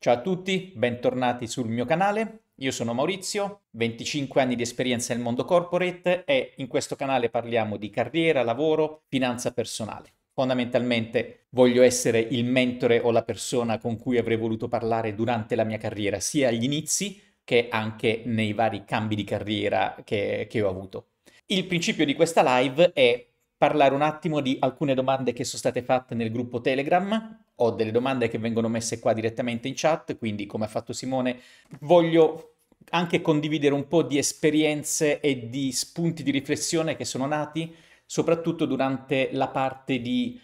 Ciao a tutti, bentornati sul mio canale. Io sono Maurizio, 25 anni di esperienza nel mondo corporate e in questo canale parliamo di carriera, lavoro, finanza personale. Fondamentalmente voglio essere il mentore o la persona con cui avrei voluto parlare durante la mia carriera, sia agli inizi che anche nei vari cambi di carriera che ho avuto. Il principio di questa live è parlare un attimo di alcune domande che sono state fatte nel gruppo Telegram. Ho delle domande che vengono messe qua direttamente in chat, quindi come ha fatto Simone, voglio anche condividere un po' di esperienze e di spunti di riflessione che sono nati soprattutto durante la parte di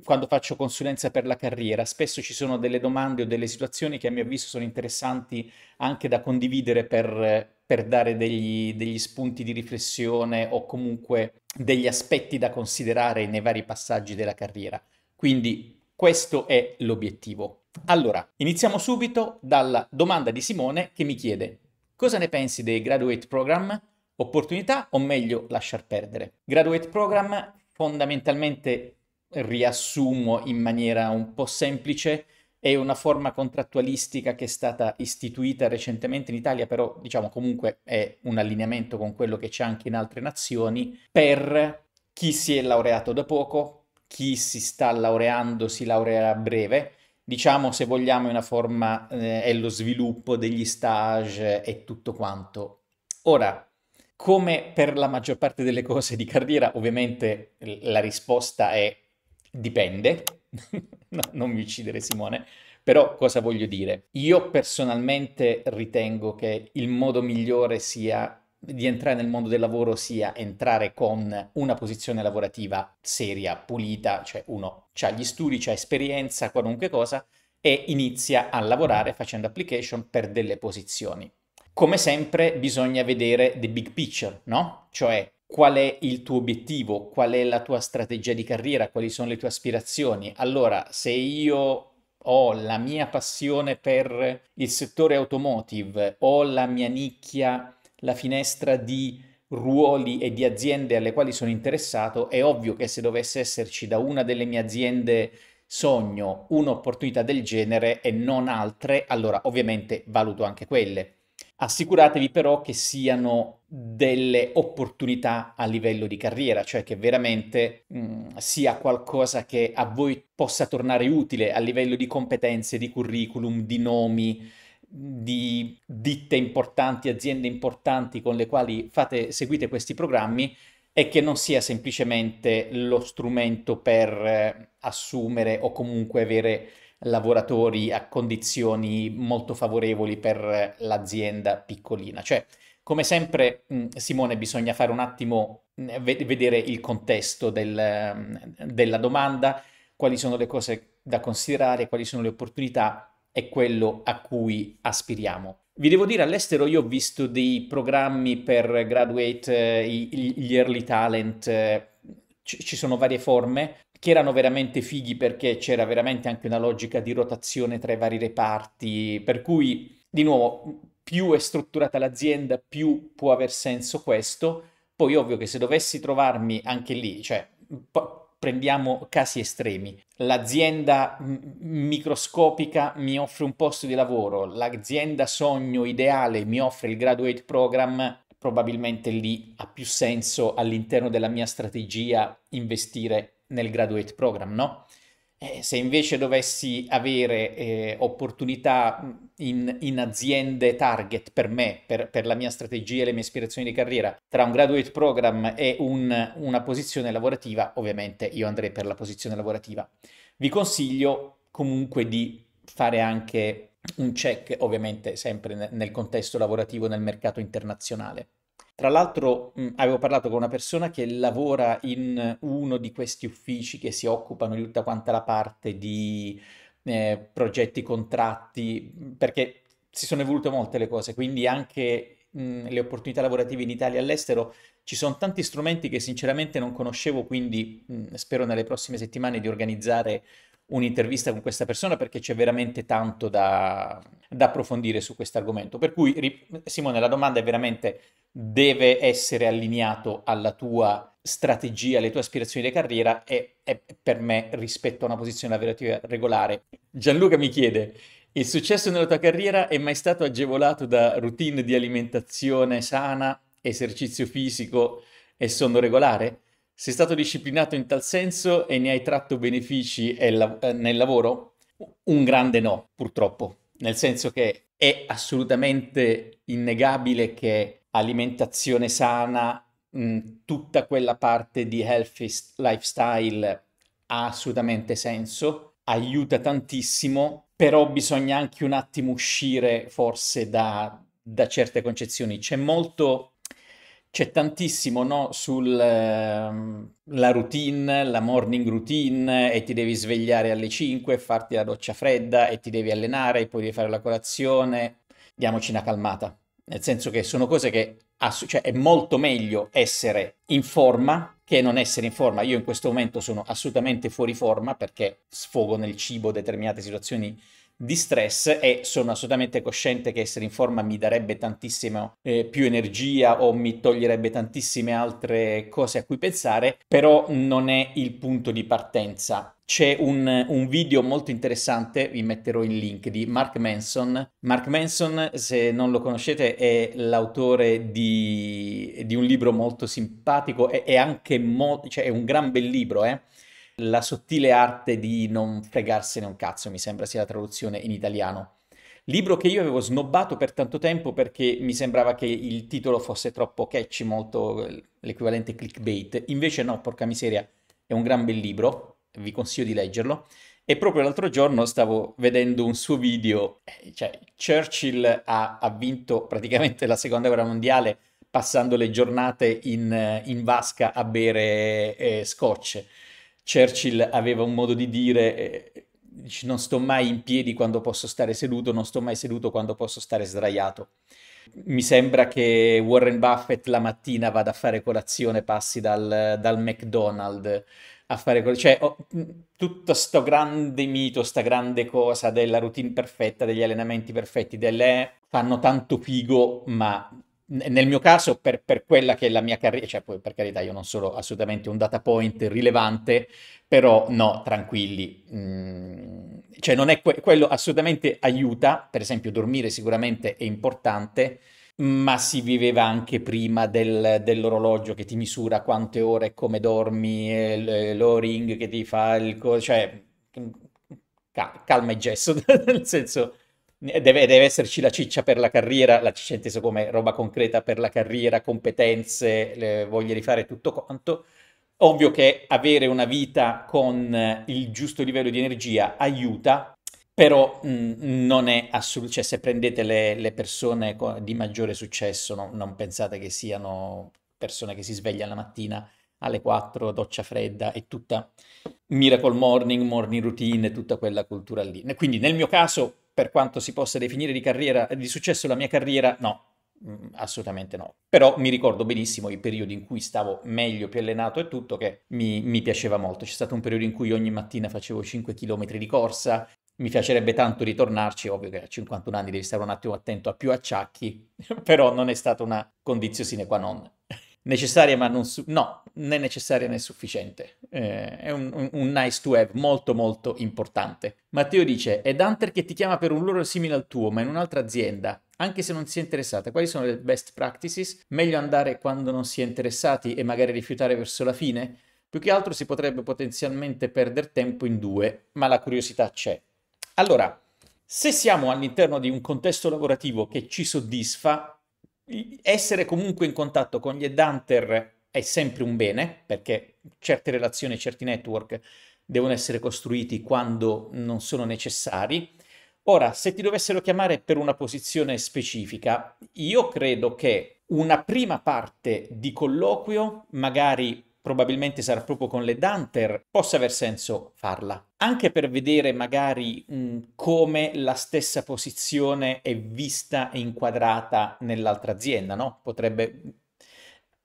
quando faccio consulenza per la carriera. Spesso ci sono delle domande o delle situazioni che a mio avviso sono interessanti anche da condividere per dare degli spunti di riflessione o comunque degli aspetti da considerare nei vari passaggi della carriera. Quindi questo è l'obiettivo. Allora, iniziamo subito dalla domanda di Simone che mi chiede: cosa ne pensi dei graduate program? Opportunità o meglio lasciar perdere? Graduate program fondamentalmente, riassumo in maniera un po' semplice, è una forma contrattualistica che è stata istituita recentemente in Italia, però diciamo comunque è un allineamento con quello che c'è anche in altre nazioni, per chi si è laureato da poco, chi si sta laureando si laureerà a breve. Diciamo, se vogliamo, è una forma, è lo sviluppo degli stage e tutto quanto. Ora, come per la maggior parte delle cose di carriera, ovviamente la risposta è dipende. No, non mi uccidere, Simone. Però cosa voglio dire? Io personalmente ritengo che il modo migliore sia di entrare nel mondo del lavoro sia entrare con una posizione lavorativa seria, pulita, cioè uno ha gli studi, ha esperienza, qualunque cosa, e inizia a lavorare facendo application per delle posizioni. Come sempre bisogna vedere the big picture, no? Cioè qual è il tuo obiettivo, qual è la tua strategia di carriera, quali sono le tue aspirazioni. Allora, se io ho la mia passione per il settore automotive, ho la mia nicchia, la finestra di ruoli e di aziende alle quali sono interessato, è ovvio che se dovesse esserci da una delle mie aziende sogno un'opportunità del genere e non altre, allora ovviamente valuto anche quelle. Assicuratevi però che siano delle opportunità a livello di carriera, cioè che veramente sia qualcosa che a voi possa tornare utile a livello di competenze, di curriculum, di nomi, di ditte importanti, aziende importanti con le quali seguite questi programmi, e che non sia semplicemente lo strumento per assumere o comunque avere lavoratori a condizioni molto favorevoli per l'azienda piccolina. Cioè, come sempre, Simone, bisogna fare un attimo, vedere il contesto della domanda, quali sono le cose da considerare, quali sono le opportunità e quello a cui aspiriamo. Vi devo dire, all'estero io ho visto dei programmi per graduate, gli early talent, ci sono varie forme che erano veramente fighi perché c'era veramente anche una logica di rotazione tra i vari reparti, per cui, di nuovo, più è strutturata l'azienda, più può aver senso questo. Poi ovvio che se dovessi trovarmi anche lì, cioè prendiamo casi estremi, l'azienda microscopica mi offre un posto di lavoro, l'azienda sogno ideale mi offre il graduate program, probabilmente lì ha più senso all'interno della mia strategia investire nel graduate program, no? Se invece dovessi avere opportunità in aziende target per me, per la mia strategia e le mie aspirazioni di carriera, tra un graduate program e una posizione lavorativa, ovviamente io andrei per la posizione lavorativa. Vi consiglio comunque di fare anche un check, ovviamente sempre nel contesto lavorativo nel mercato internazionale. Tra l'altro, avevo parlato con una persona che lavora in uno di questi uffici che si occupano di tutta quanta la parte di progetti, contratti, perché si sono evolute molte le cose, quindi anche le opportunità lavorative in Italia e all'estero. Ci sono tanti strumenti che sinceramente non conoscevo, quindi spero nelle prossime settimane di organizzare un'intervista con questa persona perché c'è veramente tanto da approfondire su questo argomento. Per cui, Simone, la domanda è veramente: deve essere allineato alla tua strategia, alle tue aspirazioni di carriera e per me rispetto a una posizione lavorativa regolare. Gianluca mi chiede: Il successo nella tua carriera è mai stato agevolato da routine di alimentazione sana, esercizio fisico e sonno regolare? Sei stato disciplinato in tal senso e ne hai tratto benefici nel lavoro? Un grande no, purtroppo, nel senso che è assolutamente innegabile che alimentazione sana, tutta quella parte di healthy lifestyle ha assolutamente senso, aiuta tantissimo, però bisogna anche un attimo uscire forse da certe concezioni. C'è tantissimo, no, la routine, la morning routine, e ti devi svegliare alle 5, farti la doccia fredda e ti devi allenare e poi devi fare la colazione. Diamoci una calmata, nel senso che sono cose che cioè è molto meglio essere in forma che non essere in forma. Io in questo momento sono assolutamente fuori forma perché sfogo nel cibo determinate situazioni di stress e sono assolutamente cosciente che essere in forma mi darebbe tantissimo più energia o mi toglierebbe tantissime altre cose a cui pensare, però non è il punto di partenza. C'è un video molto interessante, vi metterò il link, di Mark Manson. Mark Manson, se non lo conoscete, è l'autore di un libro molto simpatico e anche cioè è un gran bel libro, eh? La sottile arte di non fregarsene un cazzo, mi sembra sia la traduzione in italiano. Libro che io avevo snobbato per tanto tempo perché mi sembrava che il titolo fosse troppo catchy, molto l'equivalente clickbait. Invece no, porca miseria, è un gran bel libro, vi consiglio di leggerlo. E proprio l'altro giorno stavo vedendo un suo video, cioè Churchill ha vinto praticamente la seconda guerra mondiale passando le giornate in vasca a bere scotch. Churchill aveva un modo di dire, dice, non sto mai in piedi quando posso stare seduto, non sto mai seduto quando posso stare sdraiato. Mi sembra che Warren Buffett la mattina vada a fare colazione, passi dal McDonald's a fare cioè tutto sto grande mito, sta grande cosa della routine perfetta, degli allenamenti perfetti, fanno tanto figo, ma nel mio caso, per quella che è la mia carriera, cioè poi per carità io non sono assolutamente un data point rilevante, però no, tranquilli. Cioè non è quello assolutamente aiuta, per esempio dormire sicuramente è importante, ma si viveva anche prima dell'orologio che ti misura quante ore e come dormi, e l'O-ring che ti fa cioè calma e gesso, nel senso deve esserci la ciccia per la carriera, la ciccia intesa come roba concreta per la carriera, competenze, voglia di fare tutto quanto. Ovvio che avere una vita con il giusto livello di energia aiuta, però non è assolutamente, cioè se prendete le persone di maggiore successo, non pensate che siano persone che si svegliano la mattina alle 4, doccia fredda e tutta Miracle Morning, morning routine, tutta quella cultura lì. Quindi nel mio caso, per quanto si possa definire di carriera, di successo la mia carriera, no, assolutamente no. Però mi ricordo benissimo i periodi in cui stavo meglio, più allenato e tutto, che mi piaceva molto. C'è stato un periodo in cui ogni mattina facevo 5 km di corsa, mi piacerebbe tanto ritornarci, ovvio che a 51 anni devi stare un attimo attento a più acciacchi, però non è stata una condizione sine qua non. Necessaria ma non no, né necessaria né sufficiente. È un nice to have molto molto importante. Matteo dice, è Hunter che ti chiama per un loro simile al tuo, ma in un'altra azienda, anche se non si è interessata. Quali sono le best practices? Meglio andare quando non si è interessati e magari rifiutare verso la fine? Più che altro si potrebbe potenzialmente perdere tempo in due, ma la curiosità c'è. Allora, se siamo all'interno di un contesto lavorativo che ci soddisfa, essere comunque in contatto con gli headhunter è sempre un bene, perché certe relazioni, certi network devono essere costruiti quando non sono necessari. Ora, se ti dovessero chiamare per una posizione specifica, io credo che una prima parte di colloquio, magari probabilmente sarà proprio con l'headhunter, possa aver senso farla. Anche per vedere magari come la stessa posizione è vista e inquadrata nell'altra azienda, no?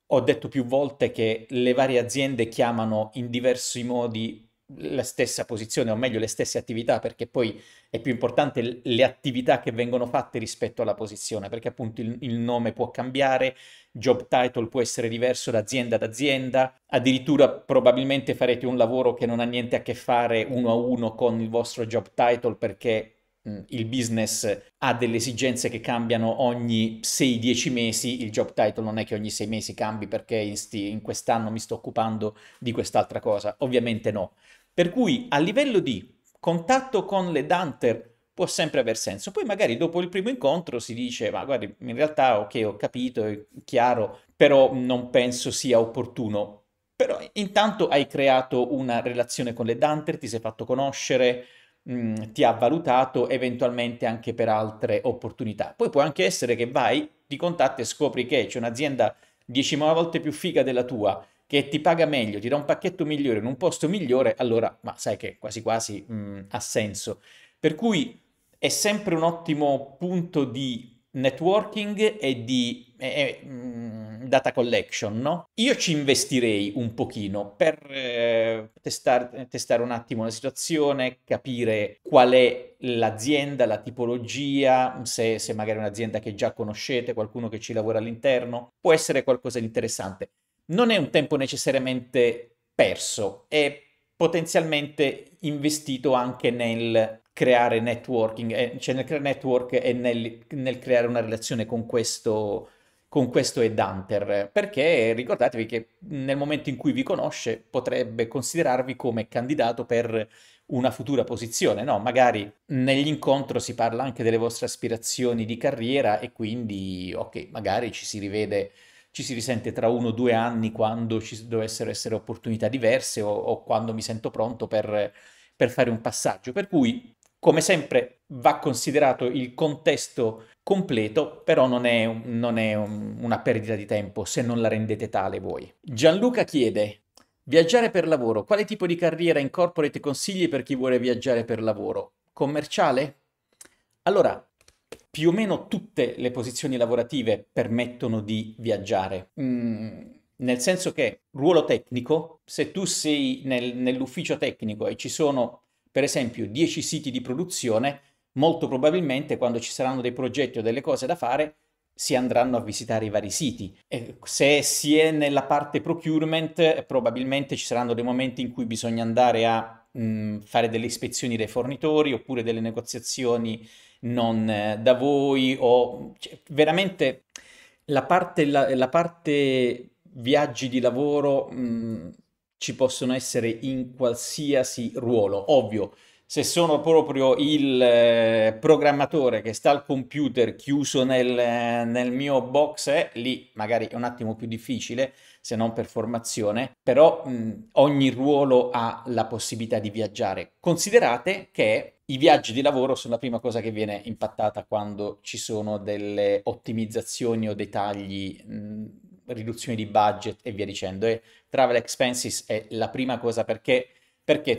Ho detto più volte che le varie aziende chiamano in diversi modi la stessa posizione, o meglio le stesse attività, perché poi è più importante le attività che vengono fatte rispetto alla posizione, perché appunto il nome può cambiare, job title può essere diverso da azienda ad azienda, addirittura probabilmente farete un lavoro che non ha niente a che fare uno a uno con il vostro job title perché il business ha delle esigenze che cambiano ogni 6-10 mesi, il job title non è che ogni 6 mesi cambi perché in quest'anno mi sto occupando di quest'altra cosa, ovviamente no. Per cui a livello di contatto con le Hunter può sempre aver senso. Poi magari dopo il primo incontro si dice, ma guardi, in realtà ok, ho capito, è chiaro, però non penso sia opportuno. Però intanto hai creato una relazione con le Hunter, ti sei fatto conoscere, ti ha valutato eventualmente anche per altre opportunità. Poi può anche essere che vai, ti contatti e scopri che c'è un'azienda 10.000 volte più figa della tua, che ti paga meglio, ti dà un pacchetto migliore in un posto migliore, allora, ma sai che quasi quasi ha senso. Per cui è sempre un ottimo punto di networking e di data collection, no? Io ci investirei un pochino per testare un attimo la situazione, capire qual è l'azienda, la tipologia, se magari è un'azienda che già conoscete, qualcuno che ci lavora all'interno, può essere qualcosa di interessante. Non è un tempo necessariamente perso, è potenzialmente investito anche nel creare networking, cioè nel creare network e nel creare una relazione con questo headhunter, perché ricordatevi che nel momento in cui vi conosce potrebbe considerarvi come candidato per una futura posizione, no? Magari nell'incontro si parla anche delle vostre aspirazioni di carriera e quindi, ok, magari ci si rivede, ci si risente tra 1 o 2 anni quando ci dovessero essere opportunità diverse o quando mi sento pronto per fare un passaggio. Per cui, come sempre, va considerato il contesto completo, però non è una perdita di tempo se non la rendete tale voi. Gianluca chiede: viaggiare per lavoro, quale tipo di carriera in corporate consigli per chi vuole viaggiare per lavoro? Commerciale? Allora, più o meno tutte le posizioni lavorative permettono di viaggiare. Nel senso che ruolo tecnico, se tu sei nell'ufficio tecnico e ci sono per esempio 10 siti di produzione, molto probabilmente quando ci saranno dei progetti o delle cose da fare si andranno a visitare i vari siti. E se si è nella parte procurement, probabilmente ci saranno dei momenti in cui bisogna andare a fare delle ispezioni dei fornitori oppure delle negoziazioni non da voi o cioè, veramente la parte viaggi di lavoro ci possono essere in qualsiasi ruolo. Ovvio, se sono proprio il programmatore che sta al computer chiuso nel mio box, lì magari è un attimo più difficile, se non per formazione, però ogni ruolo ha la possibilità di viaggiare. Considerate che i viaggi di lavoro sono la prima cosa che viene impattata quando ci sono delle ottimizzazioni o dei tagli, riduzioni di budget e via dicendo. E travel expenses è la prima cosa perché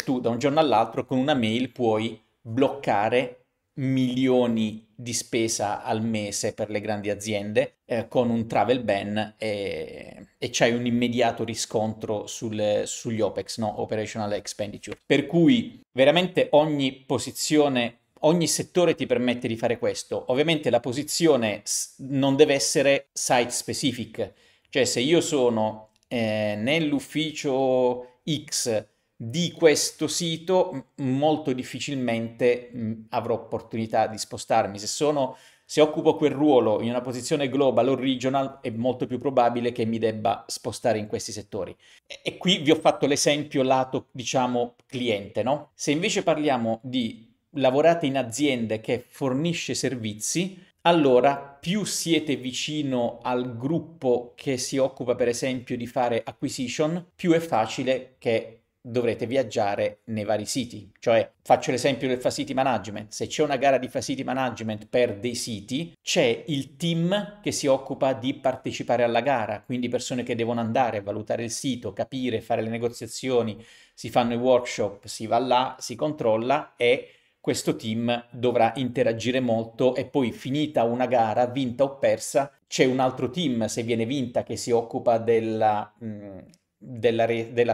tu da un giorno all'altro con una mail puoi bloccare milioni di spesa al mese per le grandi aziende con un travel ban e c'hai un immediato riscontro sugli OPEX, no? Operational Expenditure. Per cui veramente ogni posizione, ogni settore ti permette di fare questo. Ovviamente la posizione non deve essere site specific, cioè se io sono nell'ufficio X di questo sito, molto difficilmente avrò opportunità di spostarmi. Se occupo quel ruolo in una posizione global o regional, è molto più probabile che mi debba spostare in questi settori. E qui vi ho fatto l'esempio lato, diciamo, cliente, no? Se invece parliamo di lavorate in aziende che fornisce servizi, allora più siete vicino al gruppo che si occupa per esempio di fare acquisition, più è facile che dovrete viaggiare nei vari siti. Cioè, faccio l'esempio del facility management. Se c'è una gara di facility management per dei siti, c'è il team che si occupa di partecipare alla gara, quindi persone che devono andare a valutare il sito, capire, fare le negoziazioni, si fanno i workshop, si va là, si controlla e questo team dovrà interagire molto e poi finita una gara, vinta o persa, c'è un altro team, se viene vinta, che si occupa della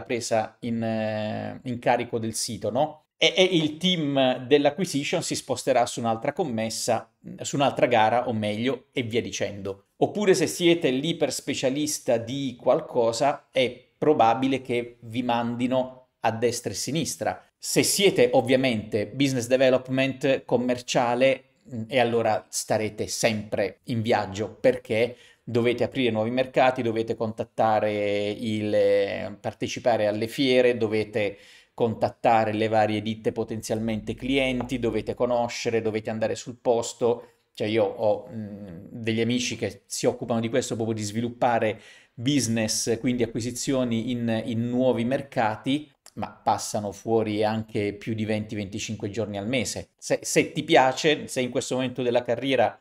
presa in carico del sito, no? E il team dell'acquisition si sposterà su un'altra commessa, su un'altra gara, o meglio, e via dicendo. Oppure se siete l'iper specialista di qualcosa, è probabile che vi mandino a destra e a sinistra, Se siete ovviamente business development commerciale, e allora starete sempre in viaggio perché dovete aprire nuovi mercati, dovete partecipare alle fiere, dovete contattare le varie ditte potenzialmente clienti, dovete conoscere, dovete andare sul posto. Cioè io ho degli amici che si occupano di questo proprio di sviluppare business, quindi acquisizioni in nuovi mercati, ma passano fuori anche più di 20-25 giorni al mese. Se ti piace, se in questo momento della carriera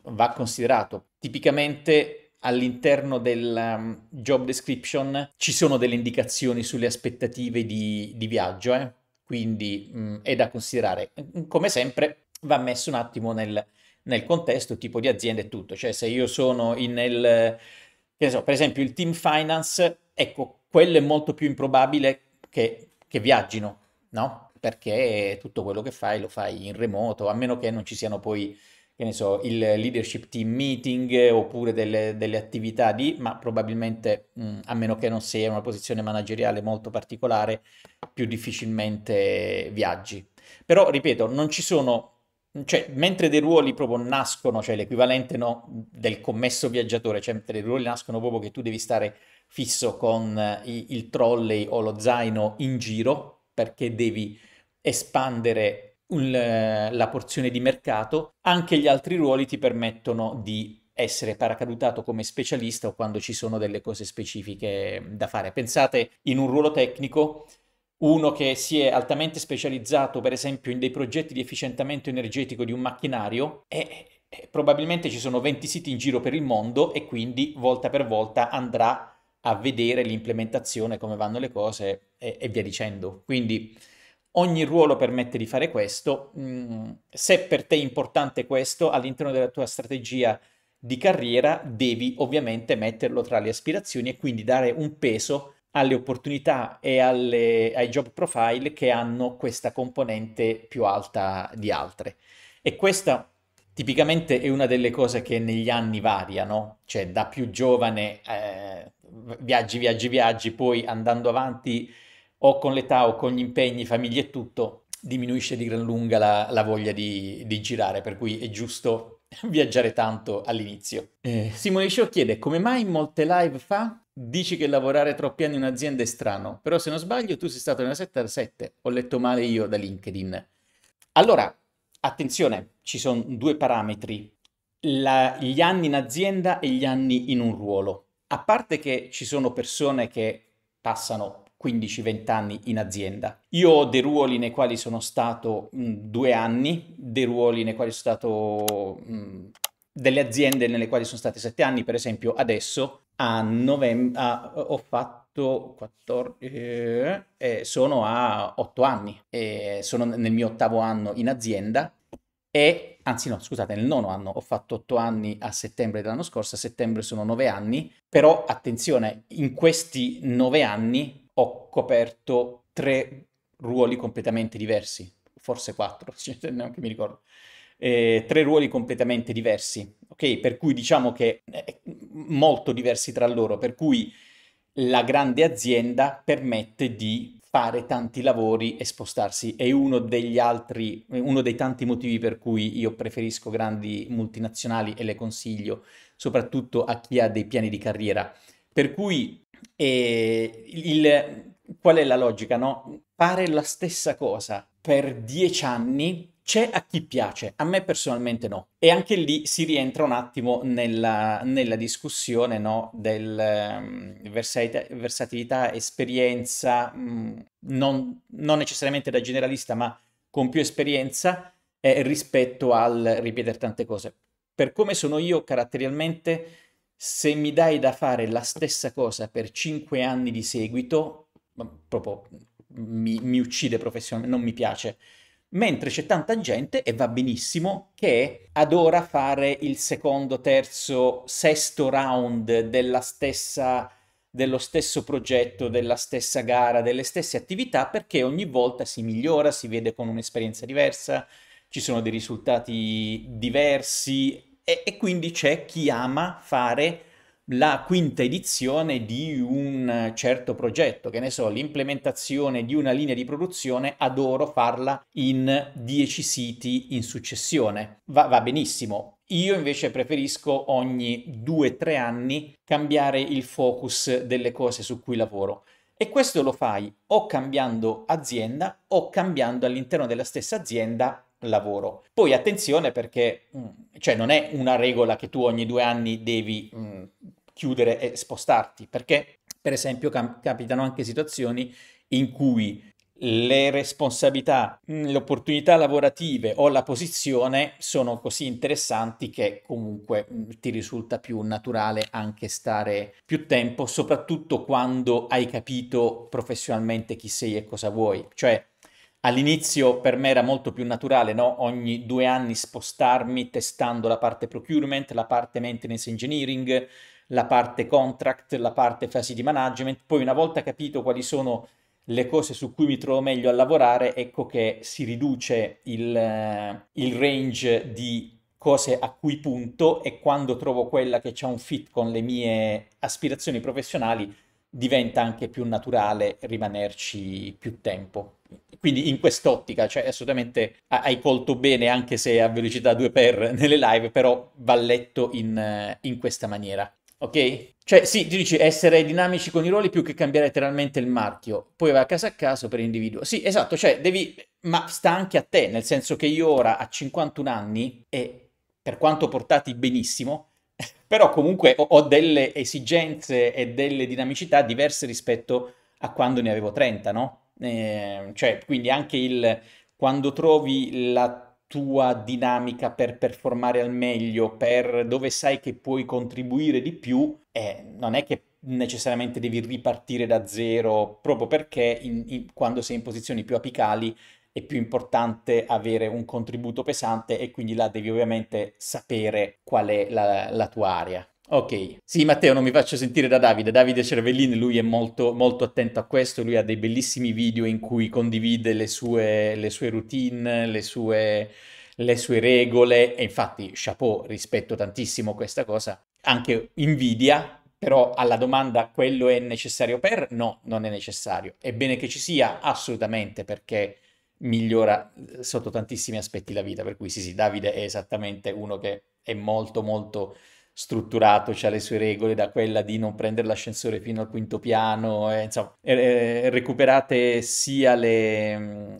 va considerato. Tipicamente all'interno del job description ci sono delle indicazioni sulle aspettative di viaggio, quindi è da considerare. Come sempre va messo un attimo nel contesto, tipo di azienda e tutto. Cioè se io sono che ne so, per esempio il team finance, ecco, quello è molto più improbabile che viaggino, no? Perché tutto quello che fai lo fai in remoto, a meno che non ci siano poi, che ne so, il leadership team meeting oppure delle attività ma probabilmente, a meno che non sia in una posizione manageriale molto particolare, più difficilmente viaggi. Però, ripeto, non ci sono, cioè, mentre dei ruoli proprio nascono, cioè l'equivalente no, del commesso viaggiatore, cioè mentre dei ruoli nascono proprio che tu devi stare fisso con il trolley o lo zaino in giro perché devi espandere la porzione di mercato, anche gli altri ruoli ti permettono di essere paracadutato come specialista o quando ci sono delle cose specifiche da fare. Pensate in un ruolo tecnico, uno che si è altamente specializzato, per esempio, in dei progetti di efficientamento energetico di un macchinario e probabilmente ci sono 20 siti in giro per il mondo e quindi volta per volta andrà a vedere l'implementazione, come vanno le cose e via dicendo. Quindi ogni ruolo permette di fare questo. Se per te è importante questo, all'interno della tua strategia di carriera devi ovviamente metterlo tra le aspirazioni e quindi dare un peso alle opportunità e ai job profile che hanno questa componente più alta di altre. E questa tipicamente è una delle cose che negli anni varia, no? Cioè da più giovane viaggi, viaggi, viaggi, poi andando avanti o con l'età o con gli impegni, famiglia e tutto, diminuisce di gran lunga la voglia di girare, per cui è giusto viaggiare tanto all'inizio. Simone Show chiede come mai in molte live fa dici che lavorare troppi anni in un'azienda è strano, però se non sbaglio tu sei stato nella 7 a 7, ho letto male io da LinkedIn. Allora, attenzione, ci sono due parametri, gli anni in azienda e gli anni in un ruolo. A parte che ci sono persone che passano 15-20 anni in azienda. Io ho dei ruoli nei quali sono stato 2 anni, dei ruoli nei quali sono stato delle aziende nelle quali sono state 7 anni, per esempio adesso a novembre ho fatto 14, sono a 8 anni, sono nel mio 8° anno in azienda e, anzi no, scusate, nel 9° anno ho fatto 8 anni a settembre dell'anno scorso, a settembre sono 9 anni, però attenzione, in questi 9 anni ho coperto 3 ruoli completamente diversi, forse 4, neanche mi ricordo. 3 ruoli completamente diversi, ok? Per cui diciamo che molto diversi tra loro, per cui la grande azienda permette di fare tanti lavori e spostarsi. È uno dei tanti motivi per cui io preferisco grandi multinazionali e le consiglio, soprattutto a chi ha dei piani di carriera. Per cui qual è la logica, no? Fare la stessa cosa per 10 anni c'è a chi piace, a me personalmente no. E anche lì si rientra un attimo nella discussione, no, versatilità, esperienza, non necessariamente da generalista, ma con più esperienza rispetto al ripetere tante cose. Per come sono io caratterialmente, se mi dai da fare la stessa cosa per 5 anni di seguito, proprio mi uccide professionalmente, non mi piace. Mentre c'è tanta gente, e va benissimo, che adora fare il secondo, terzo, sesto round dello stesso progetto, della stessa gara, delle stesse attività, perché ogni volta si migliora, si vede con un'esperienza diversa, ci sono dei risultati diversi e quindi c'è chi ama fare la quinta edizione di un certo progetto, che ne so, l'implementazione di una linea di produzione, adoro farla in 10 siti in successione. Va benissimo. Io invece preferisco ogni 2-3 anni cambiare il focus delle cose su cui lavoro. E questo lo fai o cambiando azienda o cambiando all'interno della stessa azienda lavoro. Poi attenzione perché cioè non è una regola che tu ogni 2 anni devi chiudere e spostarti, perché per esempio capitano anche situazioni in cui le responsabilità, le opportunità lavorative o la posizione sono così interessanti che comunque ti risulta più naturale anche stare più tempo, soprattutto quando hai capito professionalmente chi sei e cosa vuoi. Cioè, all'inizio per me era molto più naturale, no? Ogni 2 anni spostarmi testando la parte procurement, la parte maintenance engineering, la parte contract, la parte facility management. Poi una volta capito quali sono le cose su cui mi trovo meglio a lavorare, ecco che si riduce il range di cose a cui punto e quando trovo quella che c'ha un fit con le mie aspirazioni professionali diventa anche più naturale rimanerci più tempo. Quindi in quest'ottica, cioè assolutamente hai colto bene anche se a velocità 2x nelle live, però va letto in questa maniera. Ok? Cioè, sì, tu dici essere dinamici con i ruoli più che cambiare letteralmente il marchio, poi va a caso per individuo. Sì, esatto, cioè devi, ma sta anche a te, nel senso che io ora a 51 anni e per quanto portati benissimo, però comunque ho delle esigenze e delle dinamicità diverse rispetto a quando ne avevo 30, no? Cioè, quindi anche quando trovi la tua dinamica per performare al meglio, per dove sai che puoi contribuire di più, non è che necessariamente devi ripartire da zero, proprio perché quando sei in posizioni più apicali è più importante avere un contributo pesante e quindi là devi ovviamente sapere qual è la tua area. Ok, sì Matteo, non mi faccio sentire da Davide. Davide Cervellini, lui è molto, molto attento a questo, lui ha dei bellissimi video in cui condivide le sue routine, le sue regole e infatti chapeau, rispetto tantissimo questa cosa. Anche invidia, però alla domanda quello è necessario per? No, non è necessario. È bene che ci sia? Assolutamente, perché migliora sotto tantissimi aspetti la vita, per cui sì, sì, Davide è esattamente uno che è molto, molto strutturato, c'ha le sue regole, da quella di non prendere l'ascensore fino al quinto piano, insomma, recuperate sia le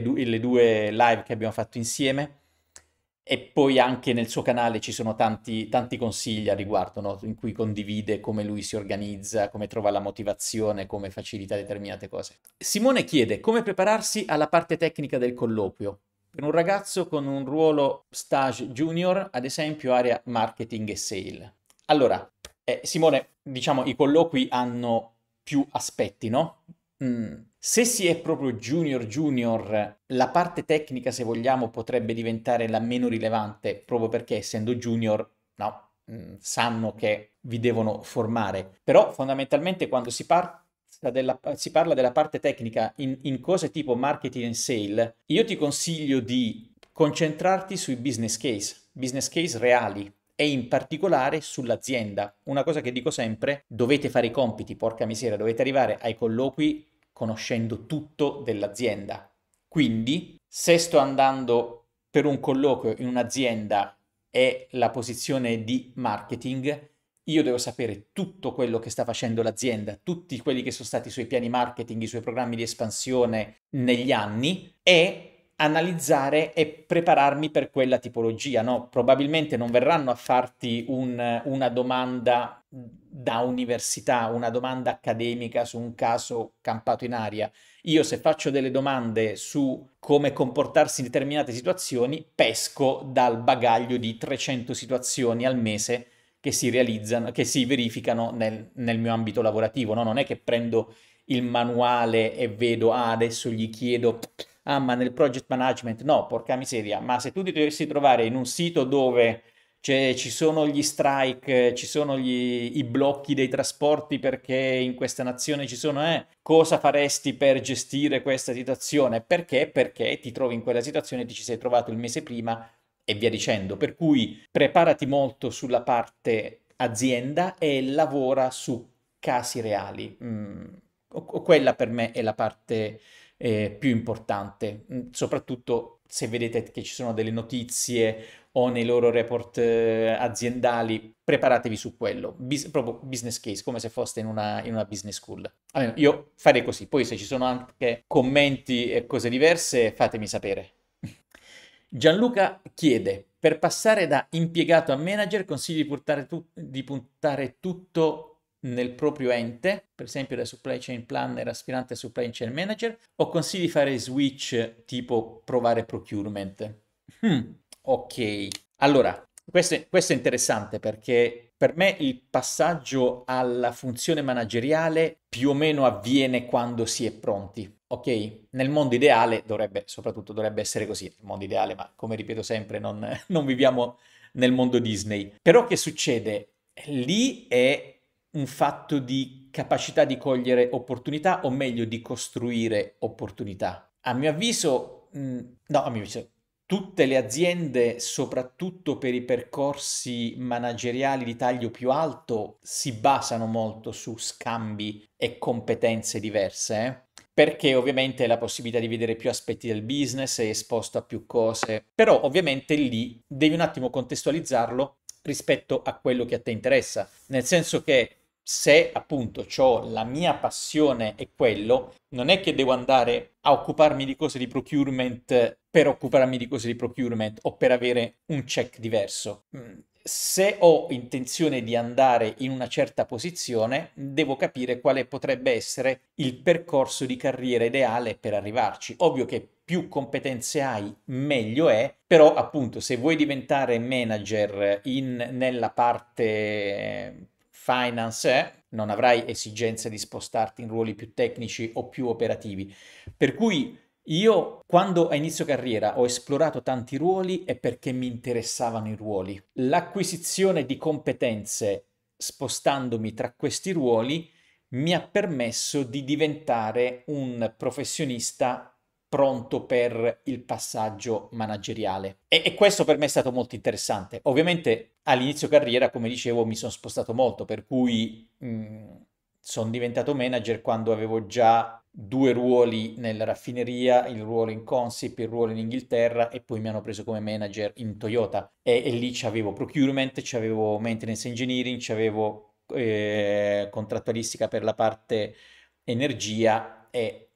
due live che abbiamo fatto insieme, e poi anche nel suo canale ci sono tanti, tanti consigli a riguardo, no? In cui condivide come lui si organizza, come trova la motivazione, come facilita determinate cose. Simone chiede come prepararsi alla parte tecnica del colloquio. Per un ragazzo con un ruolo stage junior, ad esempio area marketing e sale. Allora, Simone, diciamo i colloqui hanno più aspetti, no? Se si è proprio junior junior, la parte tecnica, se vogliamo, potrebbe diventare la meno rilevante, proprio perché essendo junior, no, sanno che vi devono formare. Però fondamentalmente quando si parla della parte tecnica in cose tipo marketing e sale, io ti consiglio di concentrarti sui business case reali e in particolare sull'azienda. Una cosa che dico sempre, dovete fare i compiti, porca miseria, dovete arrivare ai colloqui conoscendo tutto dell'azienda. Quindi, se sto andando per un colloquio in un'azienda e la posizione di marketing, io devo sapere tutto quello che sta facendo l'azienda, tutti quelli che sono stati i suoi piani marketing, i suoi programmi di espansione negli anni e analizzare e prepararmi per quella tipologia, no? Probabilmente non verranno a farti una domanda da università, una domanda accademica su un caso campato in aria. Io se faccio delle domande su come comportarsi in determinate situazioni, pesco dal bagaglio di 300 situazioni al mese che si realizzano, che si verificano nel mio ambito lavorativo, no? Non è che prendo il manuale e vedo, adesso gli chiedo, ma nel project management, no, porca miseria, ma se tu ti dovessi trovare in un sito dove ci sono gli strike, ci sono i blocchi dei trasporti perché in questa nazione ci sono, cosa faresti per gestire questa situazione? Perché? Perché ti trovi in quella situazione e ti ci sei trovato il mese prima e via dicendo. Per cui preparati molto sulla parte azienda e lavora su casi reali. Quella per me è la parte più importante, soprattutto se vedete che ci sono delle notizie o nei loro report aziendali, preparatevi su quello, proprio business case, come se foste in una business school. Almeno io farei così, poi se ci sono anche commenti e cose diverse, fatemi sapere. Gianluca chiede, per passare da impiegato a manager, consigli di puntare tutto nel proprio ente, per esempio da supply chain planner, aspirante a supply chain manager, o consigli di fare switch tipo provare procurement? Ok, allora, questo è interessante perché per me il passaggio alla funzione manageriale più o meno avviene quando si è pronti, ok? Nel mondo ideale soprattutto dovrebbe essere così, nel mondo ideale, ma come ripeto sempre, non viviamo nel mondo Disney. Però che succede? Lì è un fatto di capacità di cogliere opportunità, o meglio di costruire opportunità. A mio avviso, no, a mio avviso, tutte le aziende, soprattutto per i percorsi manageriali di taglio più alto, si basano molto su scambi e competenze diverse, perché ovviamente hai la possibilità di vedere più aspetti del business, sei esposto a più cose, però ovviamente lì devi un attimo contestualizzarlo rispetto a quello che a te interessa, nel senso che se appunto ho la mia passione e quello, non è che devo andare a occuparmi di cose di procurement per occuparmi di cose di procurement o per avere un check diverso. Se ho intenzione di andare in una certa posizione, devo capire quale potrebbe essere il percorso di carriera ideale per arrivarci. Ovvio che più competenze hai, meglio è, però appunto se vuoi diventare manager nella parte finance, non avrai esigenza di spostarti in ruoli più tecnici o più operativi. Per cui io, quando a inizio carriera ho esplorato tanti ruoli, è perché mi interessavano i ruoli. L'acquisizione di competenze spostandomi tra questi ruoli mi ha permesso di diventare un professionista pronto per il passaggio manageriale. E questo per me è stato molto interessante. Ovviamente all'inizio carriera, come dicevo, mi sono spostato molto, per cui sono diventato manager quando avevo già 2 ruoli nella raffineria, il ruolo in Consip, il ruolo in Inghilterra, e poi mi hanno preso come manager in Toyota e lì c'avevo procurement, c'avevo maintenance engineering, c'avevo contrattualistica per la parte energia e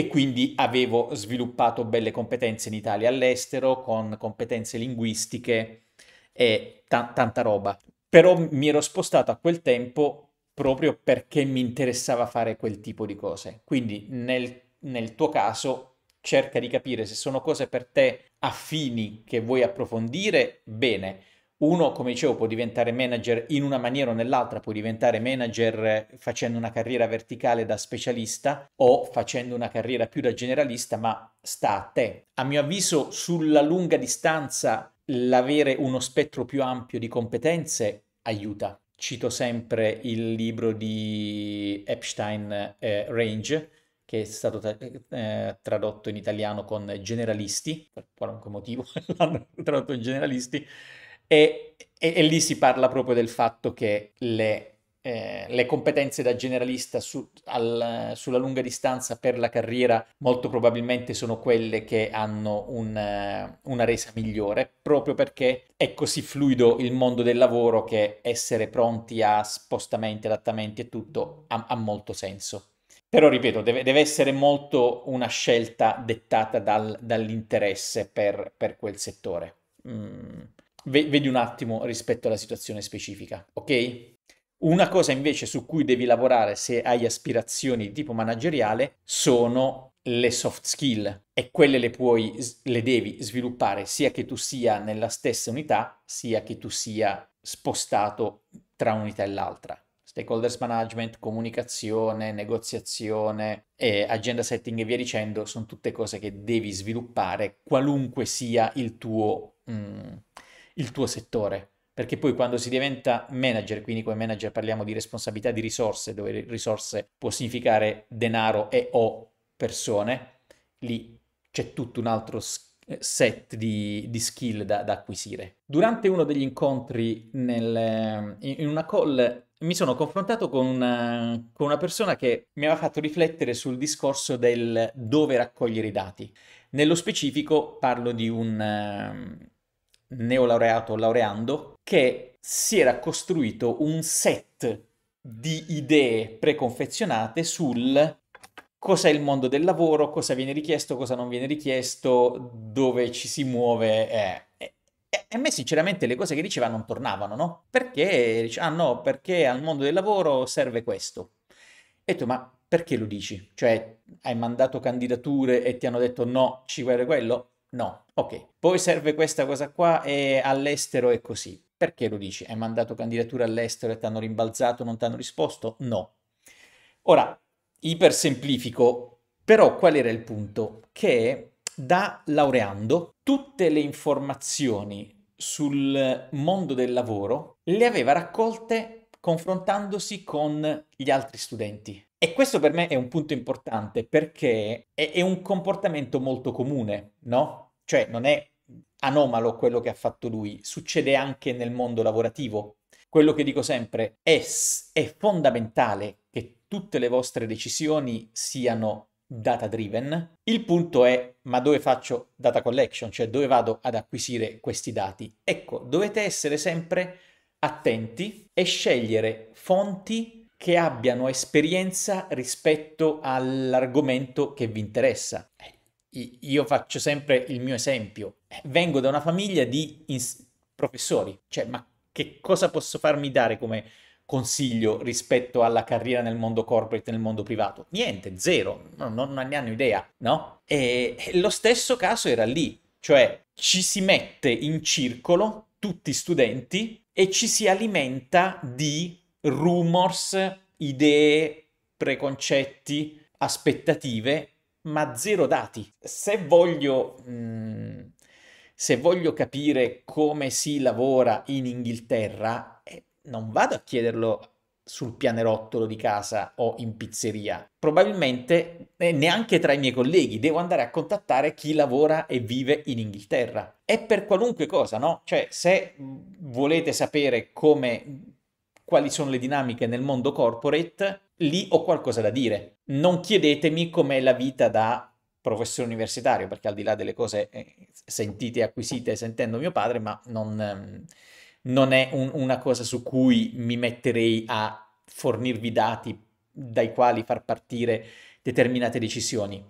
quindi avevo sviluppato belle competenze in Italia e all'estero, con competenze linguistiche e tanta roba. Però mi ero spostato a quel tempo proprio perché mi interessava fare quel tipo di cose. Quindi nel tuo caso cerca di capire se sono cose per te affini che vuoi approfondire, bene. Uno, come dicevo, può diventare manager in una maniera o nell'altra, puoi diventare manager facendo una carriera verticale da specialista o facendo una carriera più da generalista, ma sta a te. A mio avviso, sulla lunga distanza, l'avere uno spettro più ampio di competenze aiuta. Cito sempre il libro di Epstein, Range, che è stato tradotto in italiano con generalisti, per qualunque motivo l'hanno tradotto in generalisti, e lì si parla proprio del fatto che le competenze da generalista sulla lunga distanza per la carriera molto probabilmente sono quelle che hanno una resa migliore, proprio perché è così fluido il mondo del lavoro che essere pronti a spostamenti, adattamenti e tutto ha molto senso. Però ripeto, deve essere molto una scelta dettata dall'interesse per quel settore. Vedi un attimo rispetto alla situazione specifica, ok? Una cosa invece su cui devi lavorare se hai aspirazioni di tipo manageriale sono le soft skill, e quelle le devi sviluppare sia che tu sia nella stessa unità, sia che tu sia spostato tra un'unità e l'altra. Stakeholders management, comunicazione, negoziazione, agenda setting e via dicendo, sono tutte cose che devi sviluppare qualunque sia il tuo settore. Perché poi quando si diventa manager, quindi come manager parliamo di responsabilità di risorse, dove risorse può significare denaro e o persone, lì c'è tutto un altro set di skill da acquisire. Durante uno degli incontri in una call mi sono confrontato con una persona che mi aveva fatto riflettere sul discorso del dove raccogliere i dati. Nello specifico parlo di un neolaureato o laureando che si era costruito un set di idee preconfezionate sul cosa è il mondo del lavoro, cosa viene richiesto, cosa non viene richiesto, dove ci si muove. E a me sinceramente le cose che diceva non tornavano, no? Perché dice, ah no, perché al mondo del lavoro serve questo. E ho detto, ma perché lo dici? Cioè, hai mandato candidature e ti hanno detto no, ci vuole quello? No, ok. Poi serve questa cosa qua e all'estero è così. Perché lo dici? Hai mandato candidature all'estero e ti hanno rimbalzato, non ti hanno risposto? No. Ora, ipersemplifico, però qual era il punto? Che da laureando tutte le informazioni sul mondo del lavoro le aveva raccolte confrontandosi con gli altri studenti. E questo per me è un punto importante perché è un comportamento molto comune, no? Cioè non è anomalo quello che ha fatto lui, succede anche nel mondo lavorativo. Quello che dico sempre è fondamentale che tutte le vostre decisioni siano data driven. Il punto è, ma dove faccio data collection? Cioè dove vado ad acquisire questi dati? Ecco, dovete essere sempre attenti e scegliere fonti che abbiano esperienza rispetto all'argomento che vi interessa. Io faccio sempre il mio esempio. Vengo da una famiglia di professori, cioè, ma che cosa posso farmi dare come consiglio rispetto alla carriera nel mondo corporate e nel mondo privato? Niente, zero, non ne hanno idea, no? E lo stesso caso era lì, cioè ci si mette in circolo tutti studenti e ci si alimenta di rumors, idee, preconcetti, aspettative, ma zero dati. Se voglio capire come si lavora in Inghilterra, non vado a chiederlo sul pianerottolo di casa o in pizzeria. Probabilmente neanche tra i miei colleghi, devo andare a contattare chi lavora e vive in Inghilterra. E per qualunque cosa, no? Cioè, se volete sapere quali sono le dinamiche nel mondo corporate, lì ho qualcosa da dire. Non chiedetemi com'è la vita da professore universitario, perché al di là delle cose sentite e acquisite sentendo mio padre, ma non è una cosa su cui mi metterei a fornirvi dati dai quali far partire determinate decisioni.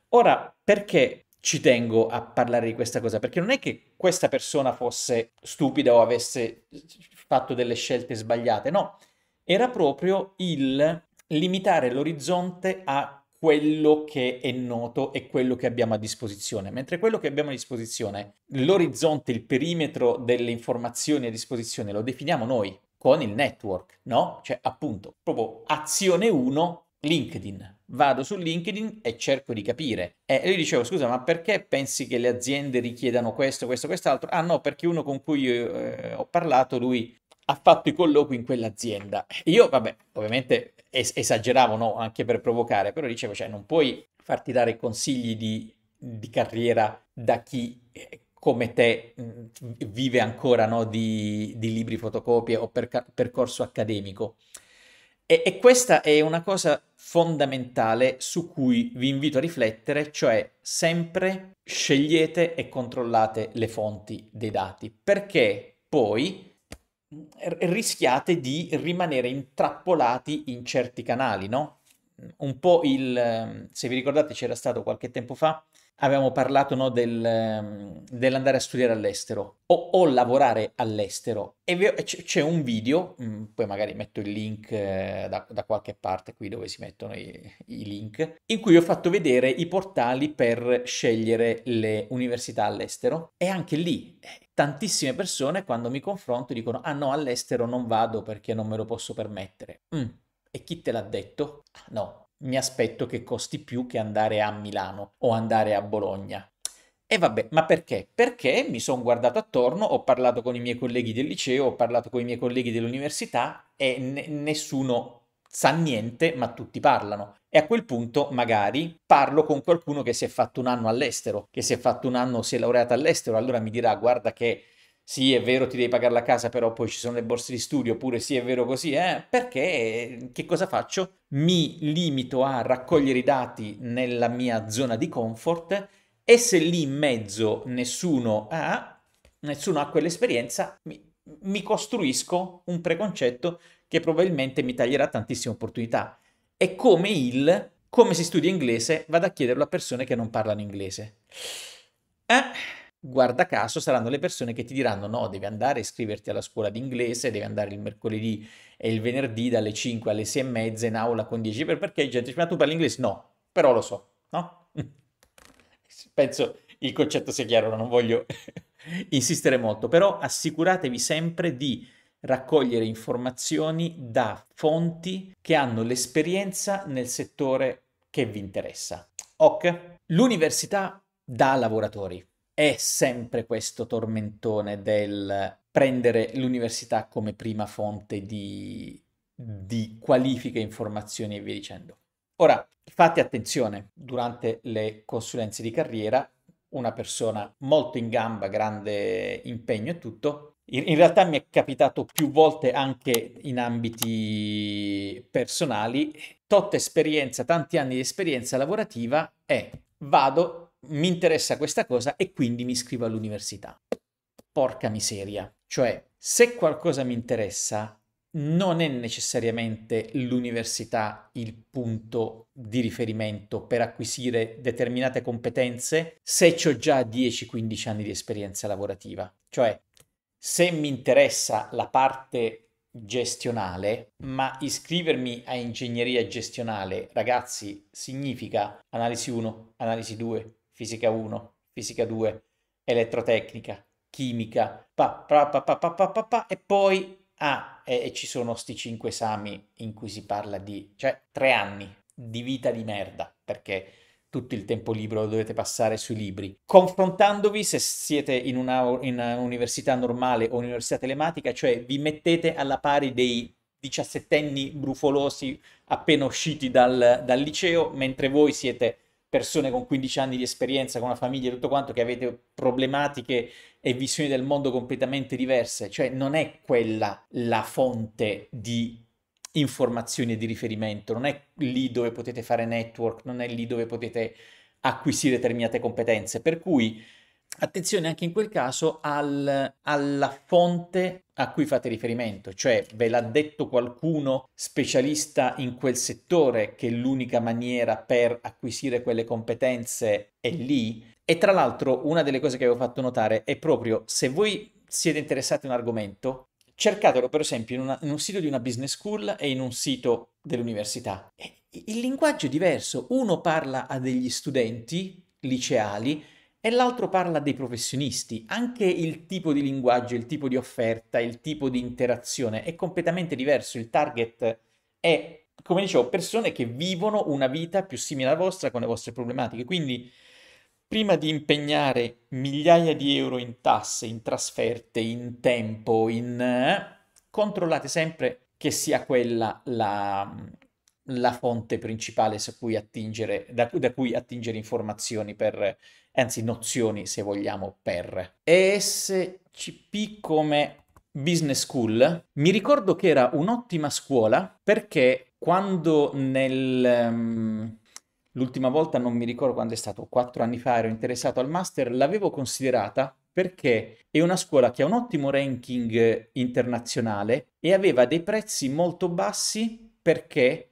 Ora, perché ci tengo a parlare di questa cosa? Perché non è che questa persona fosse stupida o avesse fatto delle scelte sbagliate, no, era proprio il limitare l'orizzonte a quello che è noto e quello che abbiamo a disposizione, mentre quello che abbiamo a disposizione, l'orizzonte, il perimetro delle informazioni a disposizione lo definiamo noi con il network, no? Cioè appunto, proprio azione 1, LinkedIn. Vado su LinkedIn e cerco di capire. E io dicevo, scusa, ma perché pensi che le aziende richiedano questo, questo, quest'altro? Ah no, perché uno con cui ho parlato, lui ha fatto i colloqui in quell'azienda. Io, vabbè, ovviamente esageravo, no? Anche per provocare, però dicevo, cioè, non puoi farti dare consigli di carriera da chi come te vive ancora, no? Di libri fotocopie o percorso accademico. E questa è una cosa fondamentale su cui vi invito a riflettere, cioè sempre scegliete e controllate le fonti dei dati, perché poi rischiate di rimanere intrappolati in certi canali, no? Un po' se vi ricordate c'era stato qualche tempo fa, avevamo parlato, no, dell'andare a studiare all'estero o lavorare all'estero e c'è un video, poi magari metto il link da qualche parte qui dove si mettono i link, in cui ho fatto vedere i portali per scegliere le università all'estero e anche lì tantissime persone quando mi confronto dicono ah no, all'estero non vado perché non me lo posso permettere. E chi te l'ha detto? Ah, no, mi aspetto che costi più che andare a Milano o andare a Bologna. E vabbè, ma perché? Perché mi sono guardato attorno, ho parlato con i miei colleghi del liceo, ho parlato con i miei colleghi dell'università e nessuno sa niente, ma tutti parlano. E a quel punto magari parlo con qualcuno che si è fatto un anno all'estero, che si è fatto un anno, si è laureato all'estero, allora mi dirà guarda che sì, è vero, ti devi pagare la casa, però poi ci sono le borse di studio, oppure sì, è vero così, perché che cosa faccio? Mi limito a raccogliere i dati nella mia zona di comfort e se lì in mezzo nessuno ha quell'esperienza, mi costruisco un preconcetto che probabilmente mi taglierà tantissime opportunità. È come si studia inglese, vado a chiederlo a persone che non parlano inglese. Guarda caso saranno le persone che ti diranno no, devi andare a iscriverti alla scuola di inglese, devi andare il mercoledì e il venerdì dalle 5 alle 6 e mezza in aula con 10 perché gente dice ma tu parli inglese? No, però lo so, no? Penso il concetto sia chiaro, non voglio insistere molto, però assicuratevi sempre di raccogliere informazioni da fonti che hanno l'esperienza nel settore che vi interessa. Ok? L'università da lavoratori. È sempre questo tormentone del prendere l'università come prima fonte di qualifiche, informazioni e via dicendo. Ora, fate attenzione, durante le consulenze di carriera, una persona molto in gamba, grande impegno e tutto, in realtà mi è capitato più volte anche in ambiti personali, tot esperienza, tanti anni di esperienza lavorativa e vado, mi interessa questa cosa e quindi mi iscrivo all'università. Porca miseria, cioè se qualcosa mi interessa non è necessariamente l'università il punto di riferimento per acquisire determinate competenze se ho già 10-15 anni di esperienza lavorativa. Cioè, se mi interessa la parte gestionale, ma iscrivermi a ingegneria gestionale, ragazzi, significa analisi 1, analisi 2, fisica 1, fisica 2, elettrotecnica, chimica, e poi e ci sono sti 5 esami in cui si parla di, cioè 3 anni di vita di merda, perché tutto il tempo libero lo dovete passare sui libri. Confrontandovi se siete in una università normale o università telematica, cioè vi mettete alla pari dei 17enni brufolosi appena usciti dal liceo, mentre voi siete persone con 15 anni di esperienza, con una famiglia e tutto quanto, che avete problematiche e visioni del mondo completamente diverse, cioè non è quella la fonte di informazioni e di riferimento, non è lì dove potete fare network, non è lì dove potete acquisire determinate competenze, per cui attenzione anche in quel caso alla fonte a cui fate riferimento, cioè ve l'ha detto qualcuno specialista in quel settore che l'unica maniera per acquisire quelle competenze è lì. E tra l'altro una delle cose che avevo fatto notare è proprio se voi siete interessati a un argomento, cercatelo per esempio in un sito di una business school e in un sito dell'università. E il linguaggio è diverso, uno parla a degli studenti liceali e l'altro parla dei professionisti. Anche il tipo di linguaggio, il tipo di offerta, il tipo di interazione è completamente diverso. Il target è, come dicevo, persone che vivono una vita più simile alla vostra con le vostre problematiche. Quindi, prima di impegnare migliaia di euro in tasse, in trasferte, in tempo, controllate sempre che sia quella la fonte principale su cui attingere, da cui attingere informazioni per, anzi nozioni se vogliamo, per ESCP come Business School. Mi ricordo che era un'ottima scuola perché quando l'ultima volta non mi ricordo quando è stato, 4 anni fa ero interessato al master, l'avevo considerata perché è una scuola che ha un ottimo ranking internazionale e aveva dei prezzi molto bassi perché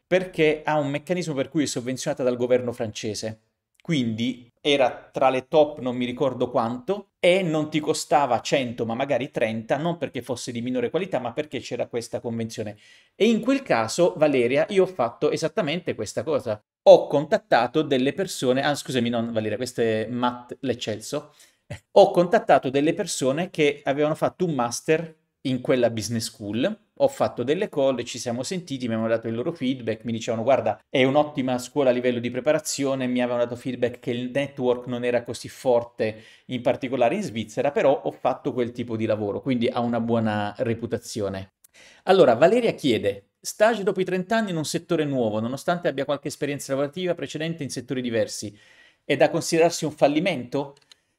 ha un meccanismo per cui è sovvenzionata dal governo francese. Quindi era tra le top non mi ricordo quanto e non ti costava 100 ma magari 30, non perché fosse di minore qualità ma perché c'era questa convenzione. E in quel caso, Valeria, io ho fatto esattamente questa cosa. Ho contattato delle persone, scusami, non Valeria, questo è Matt L'Eccelso, ho contattato delle persone che avevano fatto un master in quella business school, ho fatto delle call, ci siamo sentiti, mi avevano dato il loro feedback, mi dicevano guarda è un'ottima scuola a livello di preparazione, mi avevano dato feedback che il network non era così forte, in particolare in Svizzera, però ho fatto quel tipo di lavoro, quindi ha una buona reputazione. Allora, Valeria chiede, Stage dopo i 30 anni in un settore nuovo, nonostante abbia qualche esperienza lavorativa precedente in settori diversi. È da considerarsi un fallimento?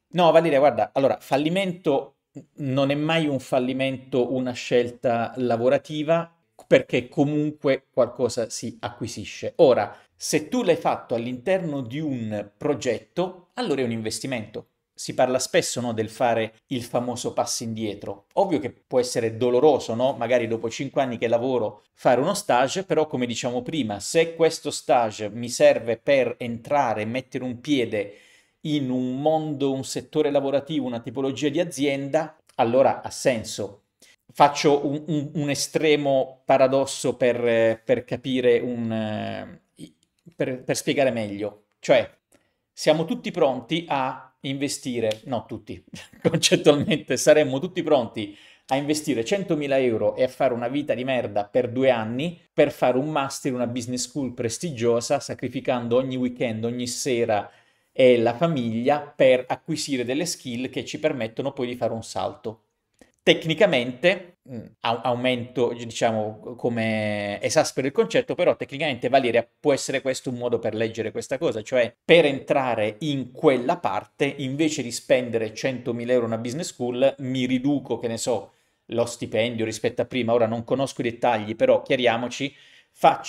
No, Valeria, guarda, allora, fallimento non è mai un fallimento una scelta lavorativa perché comunque qualcosa si acquisisce. Ora, se tu l'hai fatto all'interno di un progetto, allora è un investimento. Si parla spesso, no, del fare il famoso passo indietro. Ovvio che può essere doloroso, no? Magari dopo 5 anni che lavoro fare uno stage, però come diciamo prima, se questo stage mi serve per entrare e mettere un piede in un mondo, un settore lavorativo, una tipologia di azienda, allora ha senso. Faccio un estremo paradosso per capire per spiegare meglio. Cioè, siamo tutti pronti a investire, no tutti, concettualmente saremmo tutti pronti a investire 100.000 euro e a fare una vita di merda per 2 anni per fare un master in una business school prestigiosa, sacrificando ogni weekend, ogni sera e la famiglia per acquisire delle skill che ci permettono poi di fare un salto. Tecnicamente, aumento, diciamo, come esaspero il concetto, però tecnicamente, Valeria, può essere questo un modo per leggere questa cosa, cioè per entrare in quella parte, invece di spendere 100.000 euro in una business school, mi riduco, che ne so, lo stipendio rispetto a prima, ora non conosco i dettagli, però chiariamoci,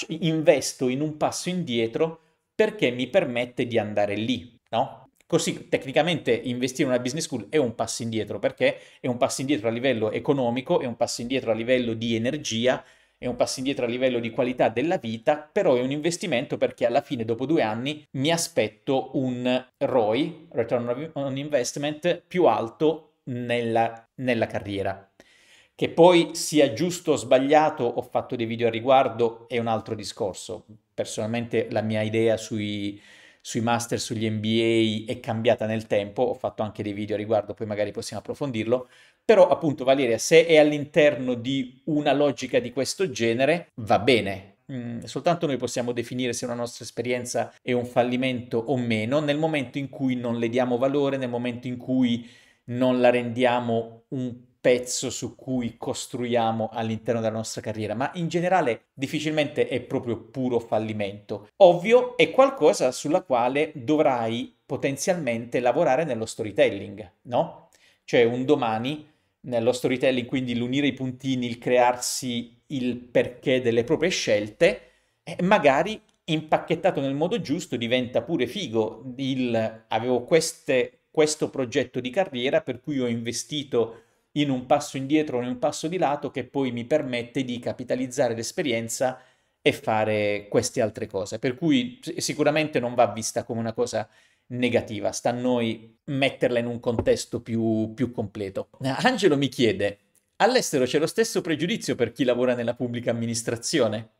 investo in un passo indietro perché mi permette di andare lì, no? Così tecnicamente investire in una business school è un passo indietro perché è un passo indietro a livello economico, è un passo indietro a livello di energia, è un passo indietro a livello di qualità della vita, però è un investimento perché alla fine, dopo 2 anni, mi aspetto un ROI, Return on Investment, più alto nella carriera. Che poi sia giusto o sbagliato, ho fatto dei video a riguardo, è un altro discorso. Personalmente la mia idea sui master, sugli MBA è cambiata nel tempo, ho fatto anche dei video a riguardo, poi magari possiamo approfondirlo, però appunto Valeria, se è all'interno di una logica di questo genere, va bene. Soltanto noi possiamo definire se una nostra esperienza è un fallimento o meno nel momento in cui non le diamo valore, nel momento in cui non la rendiamo un pezzo su cui costruiamo all'interno della nostra carriera, ma in generale difficilmente è proprio puro fallimento. Ovvio, è qualcosa sulla quale dovrai potenzialmente lavorare nello storytelling, no? Cioè un domani nello storytelling, quindi l'unire i puntini, il crearsi il perché delle proprie scelte, magari impacchettato nel modo giusto diventa pure figo. Avevo questo progetto di carriera per cui ho investito in un passo indietro o in un passo di lato che poi mi permette di capitalizzare l'esperienza e fare queste altre cose. Per cui sicuramente non va vista come una cosa negativa, sta a noi metterla in un contesto più completo. Angelo mi chiede, all'estero c'è lo stesso pregiudizio per chi lavora nella pubblica amministrazione?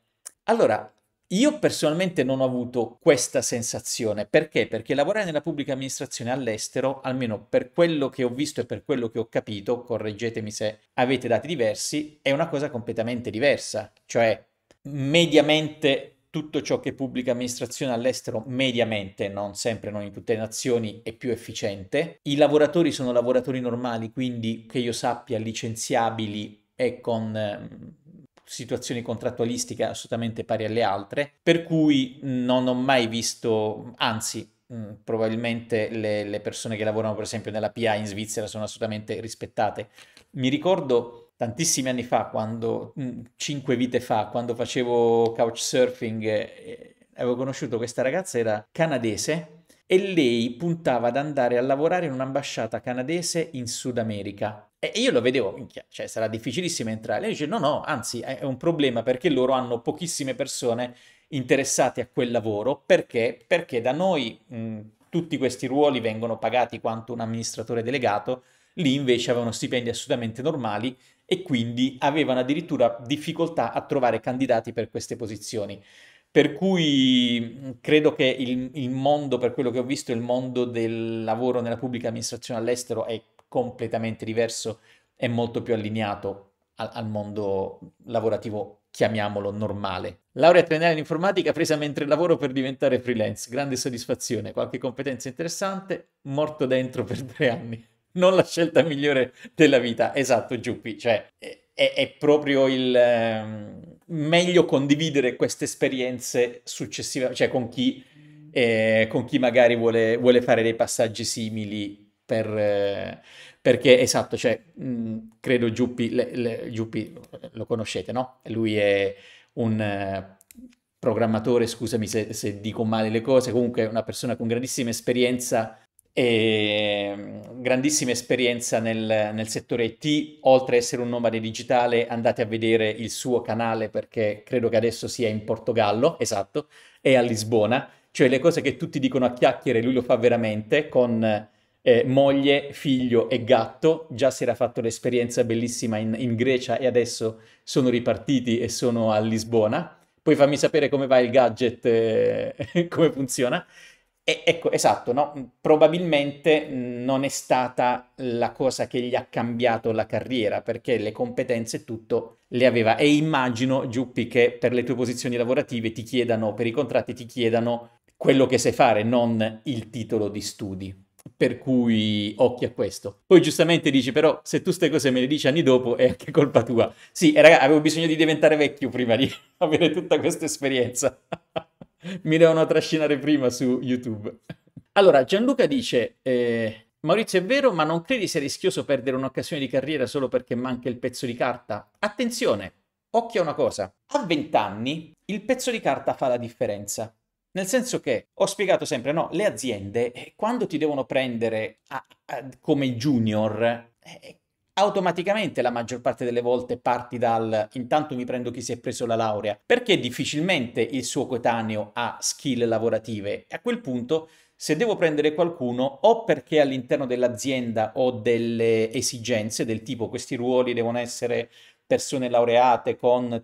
Allora, io personalmente non ho avuto questa sensazione. Perché? Perché lavorare nella pubblica amministrazione all'estero, almeno per quello che ho visto e per quello che ho capito, correggetemi se avete dati diversi, è una cosa completamente diversa. Cioè, mediamente tutto ciò che è pubblica amministrazione all'estero, mediamente, non sempre, non in tutte le nazioni, è più efficiente. I lavoratori sono lavoratori normali, quindi che io sappia licenziabili e con situazioni contrattualistiche assolutamente pari alle altre, per cui non ho mai visto, anzi, probabilmente le persone che lavorano per esempio nella PA in Svizzera sono assolutamente rispettate. Mi ricordo tantissimi anni fa, 5 vite fa, quando facevo couchsurfing, avevo conosciuto questa ragazza, era canadese, e lei puntava ad andare a lavorare in un'ambasciata canadese in Sud America. E io lo vedevo, minchia, cioè sarà difficilissimo entrare. Lei dice: no, no, anzi, è un problema perché loro hanno pochissime persone interessate a quel lavoro. Perché? Perché da noi tutti questi ruoli vengono pagati quanto un amministratore delegato, lì invece avevano stipendi assolutamente normali e quindi avevano addirittura difficoltà a trovare candidati per queste posizioni. Per cui credo che il mondo, per quello che ho visto, il mondo del lavoro nella pubblica amministrazione all'estero è completamente diverso e molto più allineato al mondo lavorativo, chiamiamolo normale. Laurea triennale in informatica presa mentre lavoro per diventare freelance, grande soddisfazione, qualche competenza interessante, morto dentro per 3 anni. Non la scelta migliore della vita, esatto, Giuppi, cioè è proprio meglio condividere queste esperienze successive, cioè con chi magari vuole fare dei passaggi simili perché esatto, cioè, credo Giuppi, Giuppi lo conoscete, no? Lui è un programmatore, scusami se dico male le cose, comunque è una persona con grandissima esperienza nel settore IT, oltre ad essere un nomade digitale, andate a vedere il suo canale perché credo che adesso sia in Portogallo, esatto, e a Lisbona, cioè le cose che tutti dicono a chiacchiere, lui lo fa veramente con moglie, figlio e gatto. Già si era fatto l'esperienza bellissima in Grecia e adesso sono ripartiti e sono a Lisbona. Poi fammi sapere come va il gadget, come funziona. E, ecco, esatto, no? Probabilmente non è stata la cosa che gli ha cambiato la carriera, perché le competenze e tutto le aveva. E immagino, Giuppi, che per le tue posizioni lavorative ti chiedano, per i contratti ti chiedano quello che sai fare, non il titolo di studi. Per cui occhio a questo. Poi giustamente dici, però, se tu queste cose me le dici anni dopo, è anche colpa tua. Sì, e raga, avevo bisogno di diventare vecchio prima di avere tutta questa esperienza. Mi devono trascinare prima su YouTube. Allora, Gianluca dice, Maurizio è vero, ma non credi sia rischioso perdere un'occasione di carriera solo perché manca il pezzo di carta? Attenzione, occhio a una cosa, a 20 anni il pezzo di carta fa la differenza. Nel senso che, ho spiegato sempre, no, le aziende, quando ti devono prendere come junior, automaticamente la maggior parte delle volte parti dal intanto mi prendo chi si è preso la laurea, perché difficilmente il suo coetaneo ha skill lavorative. E a quel punto, se devo prendere qualcuno, o perché all'interno dell'azienda ho delle esigenze del tipo questi ruoli devono essere persone laureate con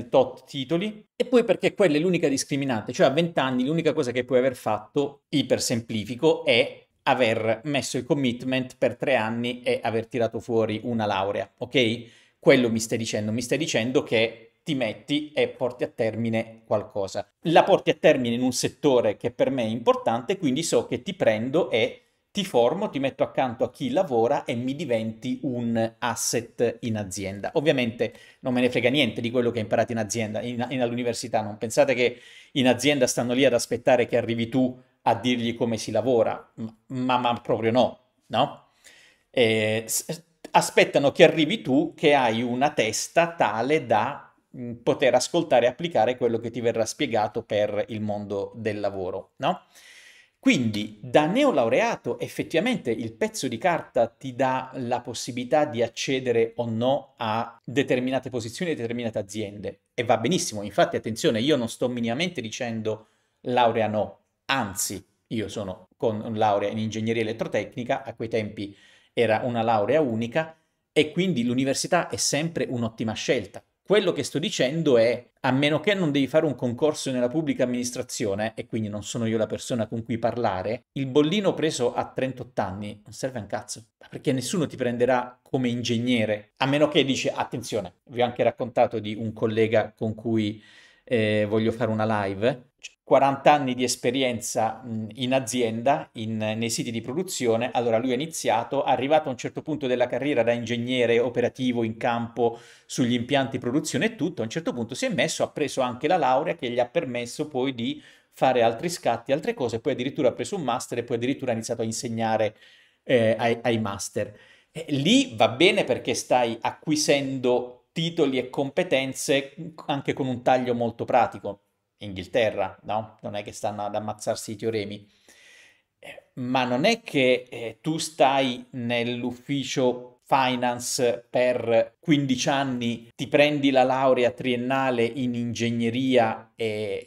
tot titoli, e poi perché quella è l'unica discriminante, cioè a 20 anni l'unica cosa che puoi aver fatto, ipersemplifico, è aver messo il commitment per 3 anni e aver tirato fuori una laurea, ok? Quello mi stai dicendo che ti metti e porti a termine qualcosa. La porti a termine in un settore che per me è importante, quindi so che ti prendo e ti formo, ti metto accanto a chi lavora e mi diventi un asset in azienda. Ovviamente non me ne frega niente di quello che hai imparato in azienda, all'università. Non pensate che in azienda stanno lì ad aspettare che arrivi tu a dirgli come si lavora, ma proprio no, no? Aspettano che arrivi tu che hai una testa tale da poter ascoltare e applicare quello che ti verrà spiegato per il mondo del lavoro, no? Quindi da neolaureato effettivamente il pezzo di carta ti dà la possibilità di accedere o no a determinate posizioni e determinate aziende e va benissimo, infatti attenzione, io non sto minimamente dicendo laurea no, anzi io sono con laurea in ingegneria elettrotecnica, a quei tempi era una laurea unica e quindi l'università è sempre un'ottima scelta. Quello che sto dicendo è, a meno che non devi fare un concorso nella pubblica amministrazione, e quindi non sono io la persona con cui parlare, il bollino preso a 38 anni non serve a un cazzo, perché nessuno ti prenderà come ingegnere, a meno che dici, attenzione, vi ho anche raccontato di un collega con cui voglio fare una live, 40 anni di esperienza in azienda, nei siti di produzione. Allora lui ha iniziato, arrivato a un certo punto della carriera da ingegnere operativo in campo sugli impianti produzione e tutto, a un certo punto si è messo, ha preso anche la laurea che gli ha permesso poi di fare altri scatti, altre cose, poi addirittura ha preso un master e poi addirittura ha iniziato a insegnare ai master. Lì va bene perché stai acquisendo titoli e competenze anche con un taglio molto pratico. Inghilterra, no? Non è che stanno ad ammazzarsi i teoremi. Ma non è che tu stai nell'ufficio finance per 15 anni, ti prendi la laurea triennale in ingegneria e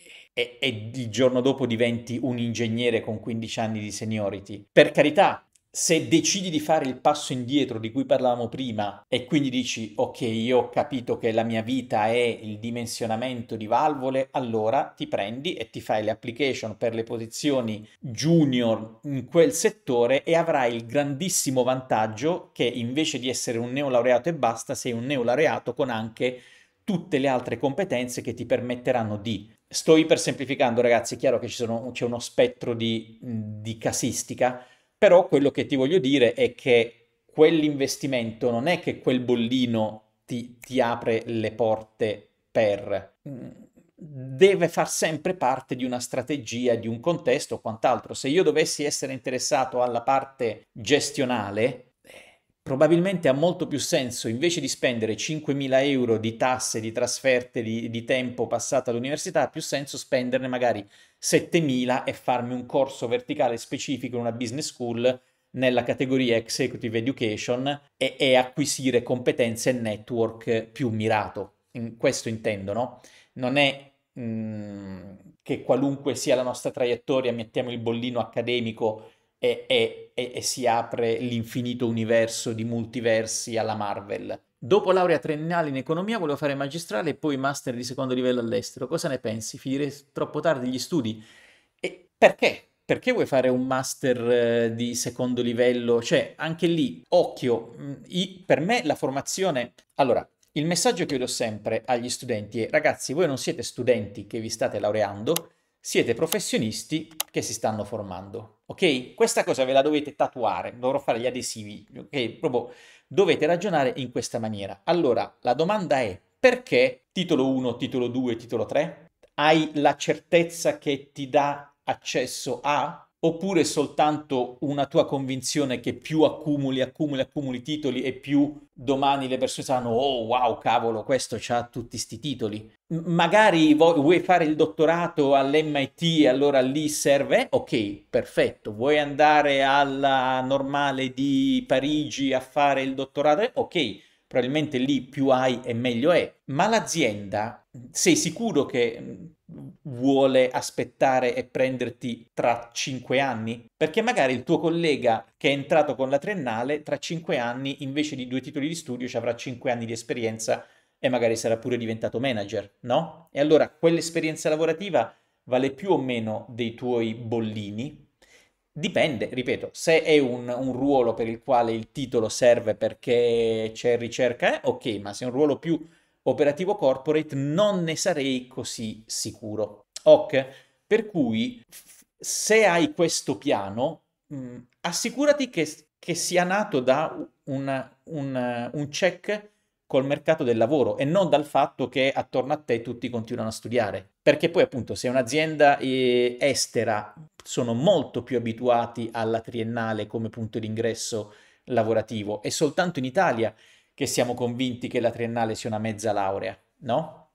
il giorno dopo diventi un ingegnere con 15 anni di seniority. Per carità, se decidi di fare il passo indietro di cui parlavamo prima e quindi dici ok, io ho capito che la mia vita è il dimensionamento di valvole, allora ti prendi e ti fai le application per le posizioni junior in quel settore e avrai il grandissimo vantaggio che invece di essere un neolaureato e basta, sei un neolaureato con anche tutte le altre competenze che ti permetteranno di... Sto ipersemplificando, ragazzi, è chiaro che c'è uno spettro di casistica, però quello che ti voglio dire è che quell'investimento non è che quel bollino ti apre le porte deve far sempre parte di una strategia, di un contesto o quant'altro. Se io dovessi essere interessato alla parte gestionale, probabilmente ha molto più senso, invece di spendere 5.000 euro di tasse, di trasferte, di tempo passato all'università, ha più senso spenderne magari 7.000 e farmi un corso verticale specifico in una business school nella categoria Executive Education e acquisire competenze e network più mirato. In questo intendo, no? Non è che qualunque sia la nostra traiettoria mettiamo il bollino accademico e si apre l'infinito universo di multiversi alla Marvel. Dopo laurea triennale in economia volevo fare magistrale e poi master di secondo livello all'estero. Cosa ne pensi? Finire troppo tardi gli studi? E perché? Perché vuoi fare un master di secondo livello? Cioè, anche lì, occhio, per me la formazione... Allora, il messaggio che io do sempre agli studenti è: ragazzi, voi non siete studenti che vi state laureando, siete professionisti che si stanno formando, ok? Questa cosa ve la dovete tatuare, dovrò fare gli adesivi, ok? Proprio dovete ragionare in questa maniera. Allora, la domanda è: perché titolo 1, titolo 2, titolo 3? Hai la certezza che ti dà accesso a? Oppure soltanto una tua convinzione che più accumuli titoli e più domani le persone sanno: oh wow, cavolo, questo c'ha tutti sti titoli. Magari vuoi fare il dottorato all'MIT e allora lì serve? Ok, perfetto. Vuoi andare alla normale di Parigi a fare il dottorato? Ok, probabilmente lì più hai e meglio è. Ma l'azienda, sei sicuro che vuole aspettare e prenderti tra 5 anni? Perché magari il tuo collega che è entrato con la triennale, tra 5 anni, invece di 2 titoli di studio, ci avrà 5 anni di esperienza e magari sarà pure diventato manager, no? E allora quell'esperienza lavorativa vale più o meno dei tuoi bollini? Dipende, ripeto, se è un ruolo per il quale il titolo serve perché c'è ricerca, ok, ma se è un ruolo più operativo corporate non ne sarei così sicuro. Ok? Per cui se hai questo piano, assicurati che sia nato da un check col mercato del lavoro e non dal fatto che attorno a te tutti continuano a studiare. Perché poi appunto se un'azienda estera sono molto più abituati alla triennale come punto d'ingresso lavorativo, è soltanto in Italia che siamo convinti che la triennale sia una mezza laurea, no?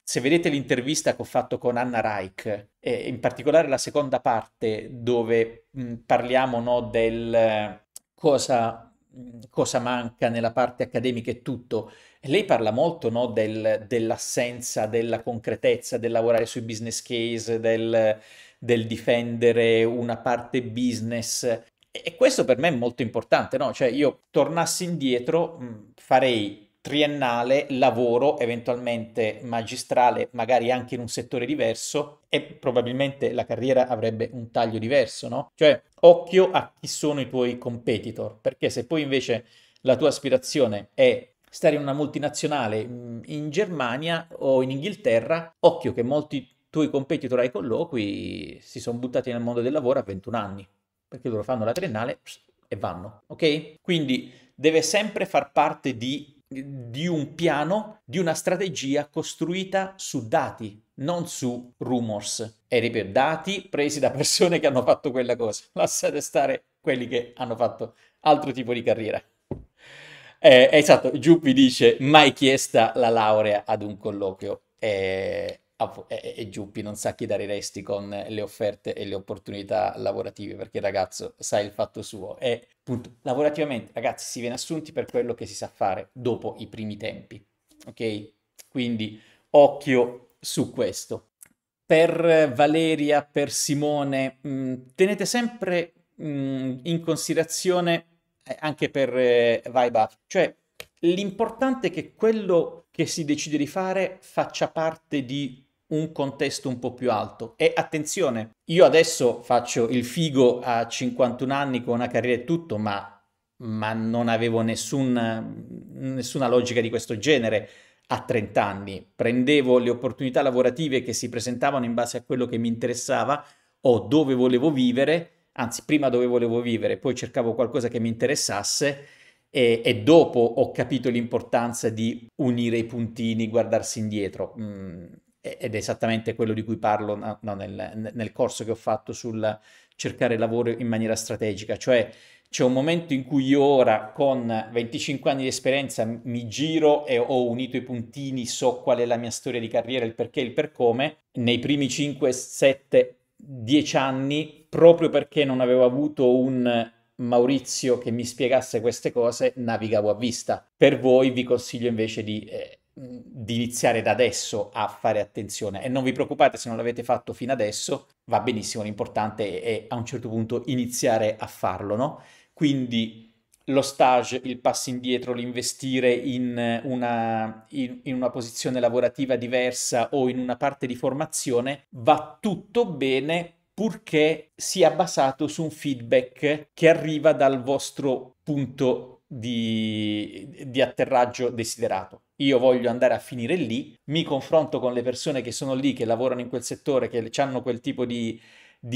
Se vedete l'intervista che ho fatto con Anna Reich, e in particolare la seconda parte dove parliamo, no, del cosa manca nella parte accademica e tutto, e lei parla molto, no, dell'assenza, della concretezza, del lavorare sui business case, del difendere una parte business. E questo per me è molto importante, no? Cioè io tornassi indietro, farei triennale, lavoro, eventualmente magistrale, magari anche in un settore diverso e probabilmente la carriera avrebbe un taglio diverso, no? Cioè occhio a chi sono i tuoi competitor, perché se poi invece la tua aspirazione è stare in una multinazionale in Germania o in Inghilterra, occhio che molti tuoi competitor ai colloqui si sono buttati nel mondo del lavoro a 21 anni, perché loro fanno la triennale e vanno, ok? Quindi deve sempre far parte di un piano, di una strategia costruita su dati, non su rumors. E ripeto, dati presi da persone che hanno fatto quella cosa. Lasciate stare quelli che hanno fatto altro tipo di carriera. Esatto, Giuppi dice mai chiesta la laurea ad un colloquio e Giuppi non sa chi dare i resti con le offerte e le opportunità lavorative perché il ragazzo sa il fatto suo e appunto lavorativamente ragazzi si viene assunti per quello che si sa fare dopo i primi tempi, ok? Quindi occhio su questo. Per Valeria, per Simone, tenete sempre in considerazione anche per Vibe Up, cioè l'importante è che quello che si decide di fare faccia parte di un contesto un po' più alto. E attenzione, io adesso faccio il figo a 51 anni con una carriera e tutto, ma non avevo nessuna logica di questo genere a 30 anni. Prendevo le opportunità lavorative che si presentavano in base a quello che mi interessava o dove volevo vivere, anzi prima dove volevo vivere, poi cercavo qualcosa che mi interessasse e dopo ho capito l'importanza di unire i puntini, guardarsi indietro. Ed è esattamente quello di cui parlo nel corso che ho fatto sul cercare lavoro in maniera strategica, cioè c'è un momento in cui io ora con 25 anni di esperienza mi giro e ho unito i puntini, so qual è la mia storia di carriera, il perché, il per come. Nei primi 5, 7, 10 anni, proprio perché non avevo avuto un Maurizio che mi spiegasse queste cose, navigavo a vista. Per voi vi consiglio invece di iniziare da adesso a fare attenzione e non vi preoccupate se non l'avete fatto fino adesso, va benissimo, l'importante è a un certo punto iniziare a farlo, no? Quindi lo stage, il passo indietro, l'investire in una posizione lavorativa diversa o in una parte di formazione, va tutto bene purché sia basato su un feedback che arriva dal vostro punto di atterraggio desiderato. Io voglio andare a finire lì, mi confronto con le persone che sono lì, che lavorano in quel settore, che hanno quel tipo di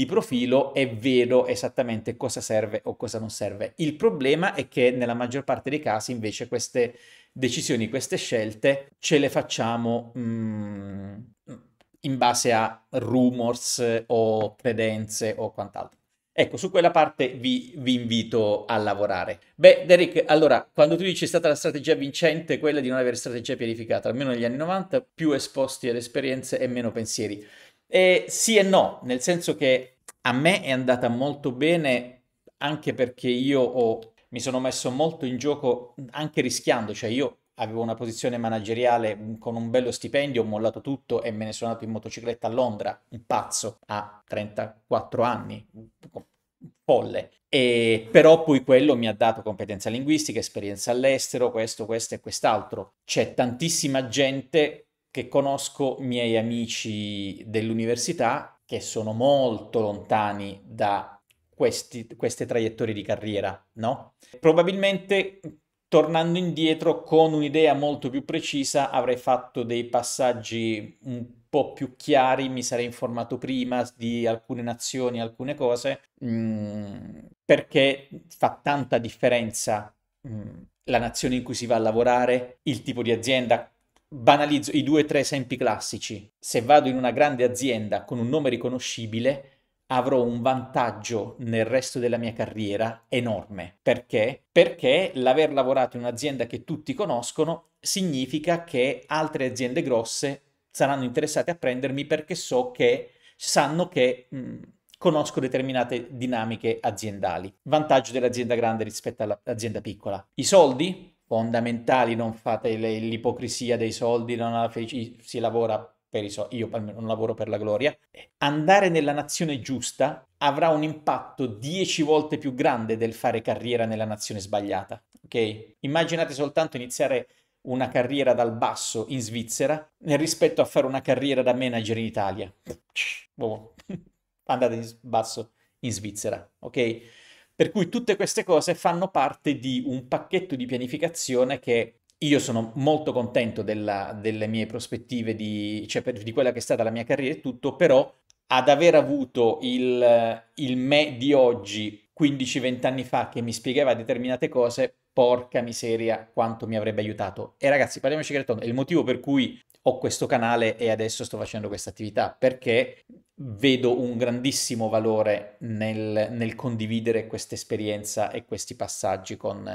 profilo e vedo esattamente cosa serve o cosa non serve. Il problema è che nella maggior parte dei casi invece queste decisioni, queste scelte ce le facciamo in base a rumors o credenze o quant'altro. Ecco, su quella parte vi invito a lavorare. Beh, Derek, allora, quando tu dici è stata la strategia vincente, quella di non avere strategia pianificata, almeno negli anni 90, più esposti alle esperienze e meno pensieri. Sì e no, nel senso che a me è andata molto bene anche perché mi sono messo molto in gioco anche rischiando, cioè io avevo una posizione manageriale con un bello stipendio, ho mollato tutto e me ne sono andato in motocicletta a Londra, un pazzo, a 34 anni, un folle. Però poi quello mi ha dato competenza linguistica, esperienza all'estero, questo e quest'altro. C'è tantissima gente che conosco, miei amici dell'università, che sono molto lontani da queste traiettorie di carriera, no? Probabilmente tornando indietro con un'idea molto più precisa avrei fatto dei passaggi un po' più chiari, mi sarei informato prima di alcune nazioni, alcune cose, perché fa tanta differenza la nazione in cui si va a lavorare, il tipo di azienda. Banalizzo i due o tre esempi classici. Se vado in una grande azienda con un nome riconoscibile, avrò un vantaggio nel resto della mia carriera enorme. Perché? Perché l'aver lavorato in un'azienda che tutti conoscono significa che altre aziende grosse saranno interessate a prendermi perché sanno che conosco determinate dinamiche aziendali. Vantaggio dell'azienda grande rispetto all'azienda piccola. I soldi? Fondamentali, non fate l'ipocrisia dei soldi, non alla si lavora per i soldi, io almeno non lavoro per la gloria. Andare nella nazione giusta avrà un impatto 10 volte più grande del fare carriera nella nazione sbagliata, ok? Immaginate soltanto iniziare una carriera dal basso in Svizzera rispetto a fare una carriera da manager in Italia. Boh, andate in basso in Svizzera, ok? Per cui tutte queste cose fanno parte di un pacchetto di pianificazione che io sono molto contento delle mie prospettive, cioè di quella che è stata la mia carriera e tutto, però ad aver avuto il me di oggi, 15-20 anni fa, che mi spiegava determinate cose, porca miseria, quanto mi avrebbe aiutato. E ragazzi, parliamoci chiaro, è il motivo per cui ho questo canale e adesso sto facendo questa attività, perché vedo un grandissimo valore nel condividere questa esperienza e questi passaggi con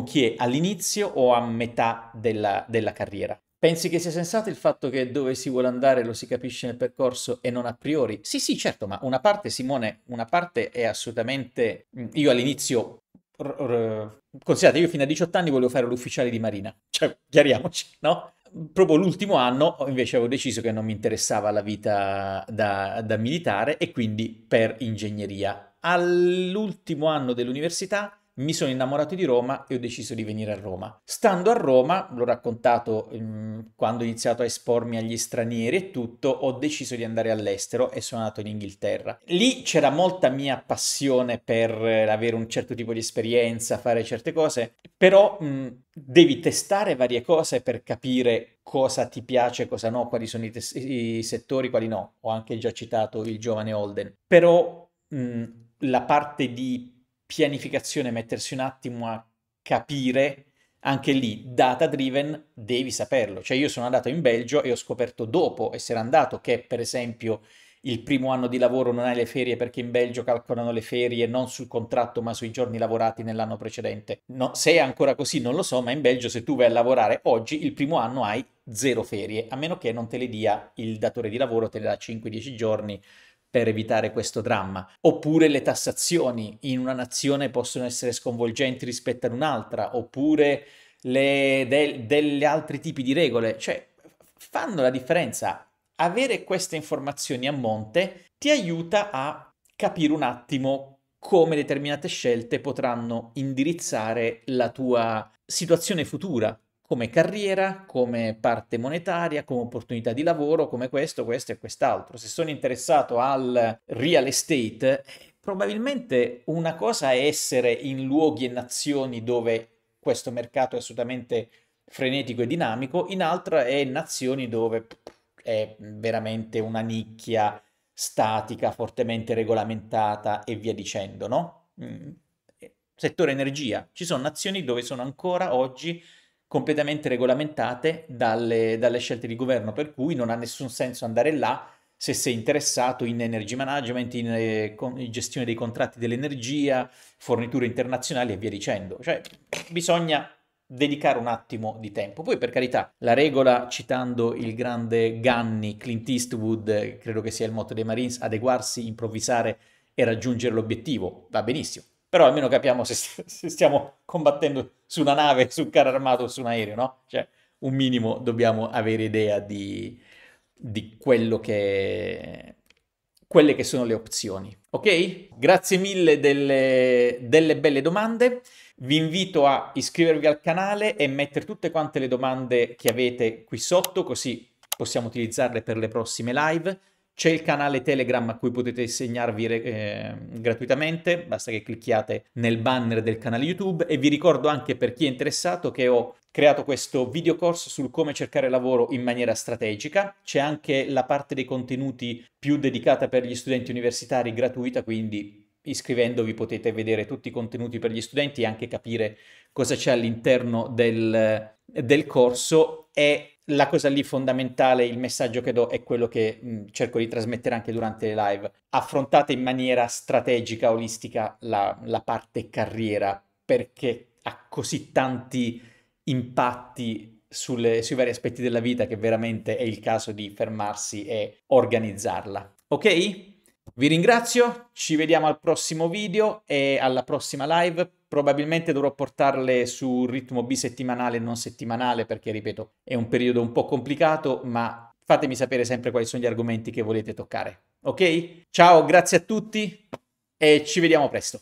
chi è all'inizio o a metà della carriera. Pensi che sia sensato il fatto che dove si vuole andare lo si capisce nel percorso e non a priori? Sì, sì, certo, ma una parte, Simone, una parte è assolutamente. Io all'inizio. Considerate, io fino a 18 anni volevo fare l'ufficiale di marina, cioè chiariamoci, no? Proprio l'ultimo anno invece avevo deciso che non mi interessava la vita da militare e quindi per ingegneria. All'ultimo anno dell'università mi sono innamorato di Roma e ho deciso di venire a Roma. Stando a Roma, l'ho raccontato quando ho iniziato a espormi agli stranieri e tutto, ho deciso di andare all'estero e sono andato in Inghilterra. Lì c'era molta mia passione per avere un certo tipo di esperienza, fare certe cose, però devi testare varie cose per capire cosa ti piace, cosa no, quali sono i settori, quali no. Ho anche già citato il giovane Holden. Però la parte di pianificazione, mettersi un attimo a capire, anche lì, data driven, devi saperlo. Cioè io sono andato in Belgio e ho scoperto dopo essere andato che, per esempio, il primo anno di lavoro non hai le ferie perché in Belgio calcolano le ferie non sul contratto ma sui giorni lavorati nell'anno precedente. No, se è ancora così non lo so, ma in Belgio se tu vai a lavorare oggi il primo anno hai 0 ferie, a meno che non te le dia il datore di lavoro, te le dà 5-10 giorni per evitare questo dramma. Oppure le tassazioni in una nazione possono essere sconvolgenti rispetto ad un'altra, oppure degli altri tipi di regole, cioè fanno la differenza. Avere queste informazioni a monte ti aiuta a capire un attimo come determinate scelte potranno indirizzare la tua situazione futura, come carriera, come parte monetaria, come opportunità di lavoro, come questo e quest'altro. Se sono interessato al real estate, probabilmente una cosa è essere in luoghi e nazioni dove questo mercato è assolutamente frenetico e dinamico, in altra è nazioni dove è veramente una nicchia statica, fortemente regolamentata e via dicendo, no? Settore energia. Ci sono nazioni dove sono ancora oggi completamente regolamentate dalle scelte di governo, per cui non ha nessun senso andare là se sei interessato in energy management, in gestione dei contratti dell'energia, forniture internazionali e via dicendo. Cioè, bisogna dedicare un attimo di tempo. Poi, per carità, la regola, citando il grande Gunny, Clint Eastwood, credo che sia il motto dei Marines, adeguarsi, improvvisare e raggiungere l'obiettivo, va benissimo. Però almeno capiamo se stiamo combattendo su una nave, su un carro armato o su un aereo, no? Cioè, un minimo dobbiamo avere idea di quelle che sono le opzioni. Ok? Grazie mille delle belle domande. Vi invito a iscrivervi al canale e mettere tutte quante le domande che avete qui sotto, così possiamo utilizzarle per le prossime live. C'è il canale Telegram a cui potete segnarvi gratuitamente, basta che clicchiate nel banner del canale YouTube, e vi ricordo anche, per chi è interessato, che ho creato questo videocorso sul come cercare lavoro in maniera strategica. C'è anche la parte dei contenuti più dedicata per gli studenti universitari gratuita, quindi iscrivendovi potete vedere tutti i contenuti per gli studenti e anche capire cosa c'è all'interno del corso. E la cosa lì fondamentale, il messaggio che do è quello che cerco di trasmettere anche durante le live. Affrontate in maniera strategica, olistica la parte carriera, perché ha così tanti impatti sui vari aspetti della vita che veramente è il caso di fermarsi e organizzarla. Ok? Vi ringrazio, ci vediamo al prossimo video e alla prossima live. Probabilmente dovrò portarle su ritmo bisettimanale e non settimanale perché, ripeto, è un periodo un po' complicato, ma fatemi sapere sempre quali sono gli argomenti che volete toccare. Ok? Ciao, grazie a tutti e ci vediamo presto.